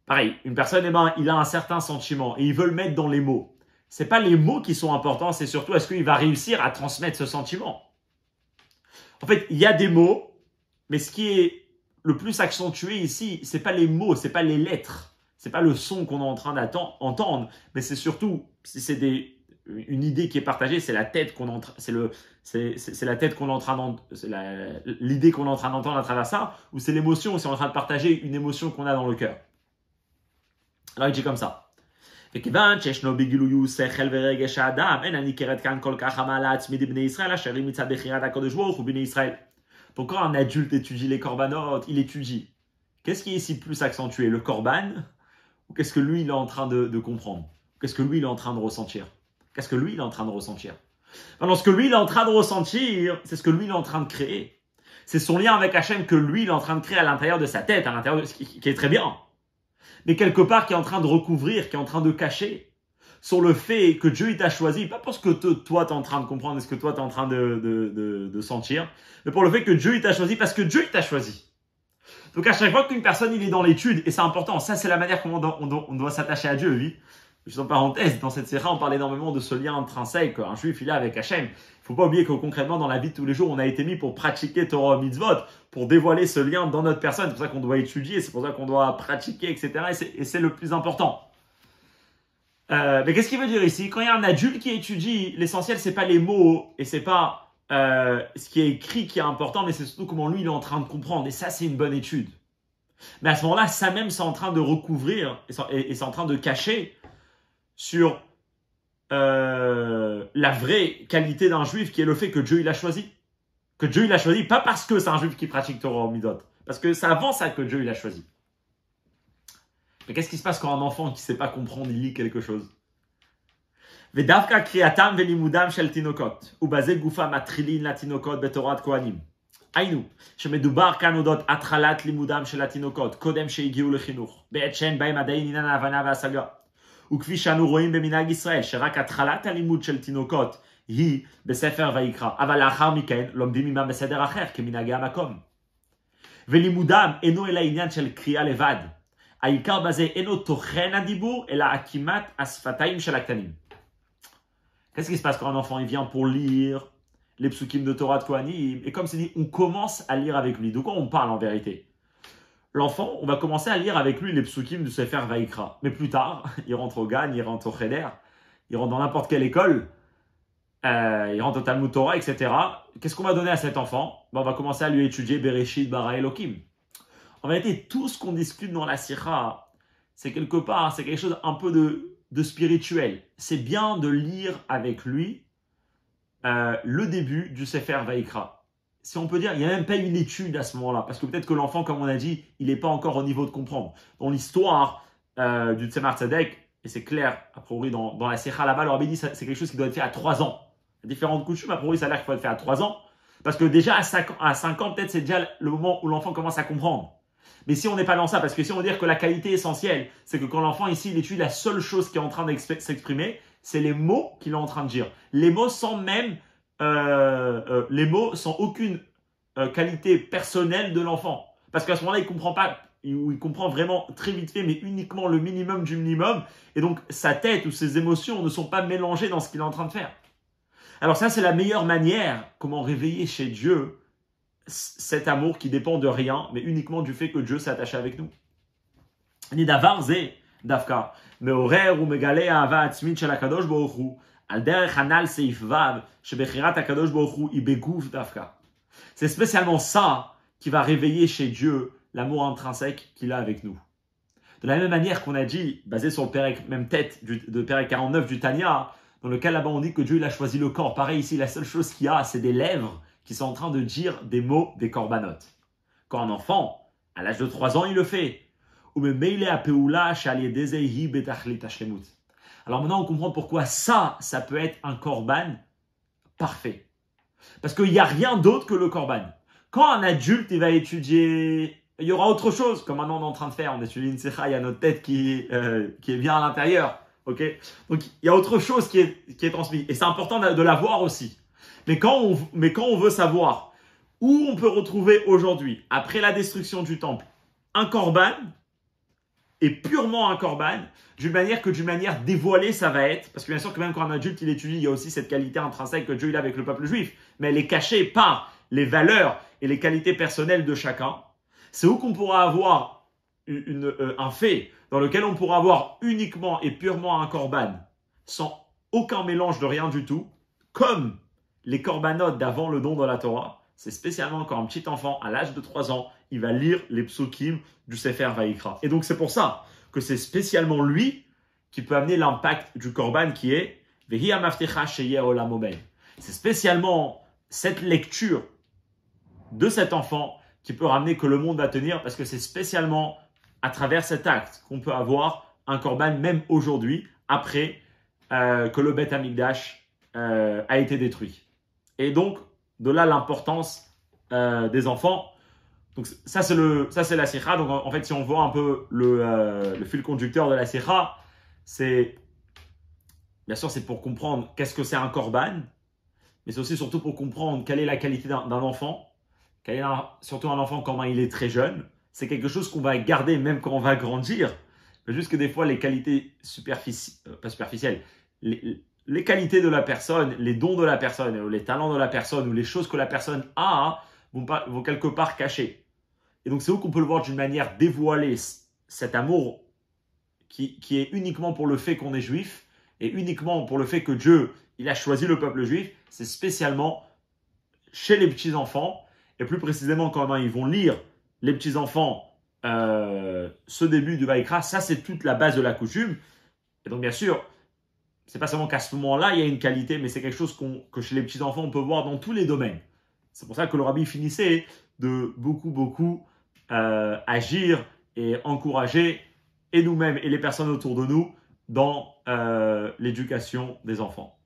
Pareil, une personne, il a un certain sentiment et il veut le mettre dans les mots. Ce n'est pas les mots qui sont importants, c'est surtout est-ce qu'il va réussir à transmettre ce sentiment. En fait, il y a des mots, mais ce qui est le plus accentué ici, ce n'est pas les mots, ce n'est pas les lettres, ce n'est pas le son qu'on est en train d'entendre, mais c'est surtout, si c'est une idée qui est partagée, c'est la tête qu'on c'est la tête qu'on est en train d'entendre, l'idée qu'on est en train d'entendre à travers ça, ou c'est l'émotion, si on est en train de partager une émotion qu'on a dans le cœur. Alors il dit comme ça. Donc quand un adulte étudie les korbanot, il étudie. Qu'est-ce qui est ici plus accentué, le korban, ou qu'est-ce que lui il est en train de comprendre? Qu'est-ce que lui il est en train de ressentir? Qu'est-ce que lui il est en train de ressentir? Alors ce que lui il est en train de ressentir, c'est ce que lui il est en train de créer. C'est son lien avec Hachem que lui il est en train de créer à l'intérieur de sa tête, à l'intérieur de ce qui est très bien. Mais quelque part qui est en train de recouvrir, qui est en train de cacher sur le fait que Dieu il t'a choisi, pas pour ce que toi tu es en train de comprendre et ce que toi tu es en train de sentir, mais pour le fait que Dieu il t'a choisi parce que Dieu il t'a choisi. Donc à chaque fois qu'une personne il est dans l'étude, et c'est important, ça c'est la manière comment on doit s'attacher à Dieu, oui. Juste en parenthèse, dans cette série, on parle énormément de ce lien intrinsèque qu'un juif il a avec Hachem. Il ne faut pas oublier que concrètement, dans la vie de tous les jours, on a été mis pour pratiquer Torah mitzvot, pour dévoiler ce lien dans notre personne. C'est pour ça qu'on doit étudier, c'est pour ça qu'on doit pratiquer, etc. Et c'est le plus important. Mais qu'est-ce qu'il veut dire ici? Quand il y a un adulte qui étudie, l'essentiel, c'est pas les mots et c'est pas ce qui est écrit qui est important, mais c'est surtout comment lui, il est en train de comprendre. Et ça, c'est une bonne étude. Mais à ce moment-là, ça même, c'est en train de recouvrir et c'est en train de cacher sur la vraie qualité d'un juif qui est le fait que Dieu il a choisi. Que Dieu il a choisi, pas parce que c'est un juif qui pratique Torah ou Midot, parce que c'est avant ça que Dieu il a choisi. Mais qu'est-ce qui se passe quand un enfant qui ne sait pas comprendre, il lit quelque chose? Vedavka kriatam velimudam shel tinokot, ubaze gufa matrilin la tinokot betorat kohanim. היינו, שמדובר כאן אודות התחלת לימודם של התינוקות, קודם שהגיעו לחינוך, בעת שאין בהם עדיין עניין ההבנה וההשגה. וכפי שאנו רואים במנהג ישראל, שרק התחלת הלימוד של תינוקות היא בספר ויקרא, אבל לאחר מכן לומדים עמם בסדר אחר, כמנהגי המקום. ולימודם אינו אלא עניין של קריאה לבד. העיקר בזה אינו תוכן הדיבור, אלא עקימת השפתיים של הקטנים. Qu'est-ce qui se passe quand un enfant il vient pour lire les psukim de Torah de Kohanim, et comme c'est dit, on commence à lire avec lui. De quoi on parle en vérité? L'enfant, on va commencer à lire avec lui les psukim du Sefer Vaikra. Mais plus tard, il rentre au Gan, il rentre au Cheder, il rentre dans n'importe quelle école, il rentre au Talmud Torah, etc. Qu'est-ce qu'on va donner à cet enfant? On va commencer à lui étudier Bereshit bara Elokim. En vérité, tout ce qu'on discute dans la Sikha, c'est quelque part, c'est quelque chose un peu de spirituel. C'est bien de lire avec lui le début du Sefer Vaikra. Si on peut dire, il n'y a même pas une étude à ce moment-là, parce que peut-être que l'enfant, comme on a dit, il n'est pas encore au niveau de comprendre. Dans l'histoire du Tzemar Tzedek, et c'est clair, a priori dans la Sikha là-bas, le Rabbi dit c'est quelque chose qui doit être fait à 3 ans. Il y a différentes coutumes, a priori ça a l'air qu'il faut être fait à 3 ans, parce que déjà à 5 ans, peut-être c'est déjà le moment où l'enfant commence à comprendre. Mais si on n'est pas dans ça, parce que si on veut dire que la qualité essentielle, c'est que quand l'enfant ici, il étudie, la seule chose qui est en train de s'exprimer, c'est les mots qu'il est en train de dire. Les mots sans même, les mots sans aucune qualité personnelle de l'enfant. Parce qu'à ce moment-là, il comprend pas, il comprend vraiment très vite fait, mais uniquement le minimum du minimum. Et donc, sa tête ou ses émotions ne sont pas mélangées dans ce qu'il est en train de faire. Alors ça, c'est la meilleure manière, comment réveiller chez Dieu cet amour qui dépend de rien, mais uniquement du fait que Dieu s'est attaché avec nous. Nidavar ze דווקא, מעורר ומגלה אהבה עצמית של הקדוש ברוך הוא, על דרך הנ"ל סעיף ו' שבחירת הקדוש ברוך הוא היא בגוף דווקא. C'est spécialement ça qui va réveiller chez Dieu l'amour intrinsèque qu'il a avec nous. De la même manière qu'on a dit, basé sur le Pérec, même tête de Pérec 49 du Tanya, dans lequel là-bas on dit que Dieu il a choisi le corps. Pareil ici, la seule chose qu'il y a, c'est des lèvres qui sont en train de dire des mots des corbanotes. Quand un enfant, à l'âge de 3 ans, il le fait. Alors maintenant, on comprend pourquoi ça peut être un korban parfait. Parce qu'il n'y a rien d'autre que le korban. Quand un adulte il va étudier, il y aura autre chose, comme maintenant on est en train de faire, on étudie une secha, il y a notre tête qui est bien à l'intérieur. Okay, donc il y a autre chose qui est transmise. Et c'est important de la voir aussi. Mais quand on veut savoir où on peut retrouver aujourd'hui, après la destruction du temple, un korban, et purement un korban, d'une manière dévoilée ça va être, parce que bien sûr que même quand un adulte il étudie, il y a aussi cette qualité intrinsèque que Dieu il a avec le peuple juif, mais elle est cachée par les valeurs et les qualités personnelles de chacun. C'est où qu'on pourra avoir un fait dans lequel on pourra avoir uniquement et purement un korban, sans aucun mélange de rien du tout, comme les corbanotes d'avant le don de la Torah. C'est spécialement quand un petit enfant, à l'âge de 3 ans, il va lire les psukim du Sefer Vaïkra. Et donc c'est pour ça que c'est spécialement lui qui peut amener l'impact du korban qui est Vehi hamavtecha sheyer olam omed. C'est spécialement cette lecture de cet enfant qui peut ramener que le monde va tenir, parce que c'est spécialement à travers cet acte qu'on peut avoir un korban même aujourd'hui, après que le Beth Amikdash a été détruit. Et donc, de là l'importance des enfants. Donc ça c'est la sikha. Donc en fait, si on voit un peu le fil conducteur de la sikha, c'est bien sûr c'est pour comprendre qu'est-ce que c'est un korban, mais c'est aussi surtout pour comprendre quelle est la qualité d'un enfant, surtout un enfant quand il est très jeune. C'est quelque chose qu'on va garder même quand on va grandir. Mais juste que des fois les qualités pas superficielles, les qualités de la personne, les dons de la personne, les talents de la personne ou les choses que la personne a vont quelque part cacher. Et donc c'est où qu'on peut le voir d'une manière dévoilée, cet amour qui est uniquement pour le fait qu'on est juif et uniquement pour le fait que Dieu il a choisi le peuple juif. C'est spécialement chez les petits-enfants, et plus précisément quand ils vont lire les petits-enfants ce début du Vaïkra. Ça c'est toute la base de la coutume. Et donc bien sûr, c'est pas seulement qu'à ce moment-là, il y a une qualité, mais c'est quelque chose que chez les petits-enfants, on peut voir dans tous les domaines. C'est pour ça que le rabbi finissait de beaucoup agir et encourager, et nous-mêmes, et les personnes autour de nous, dans l'éducation des enfants.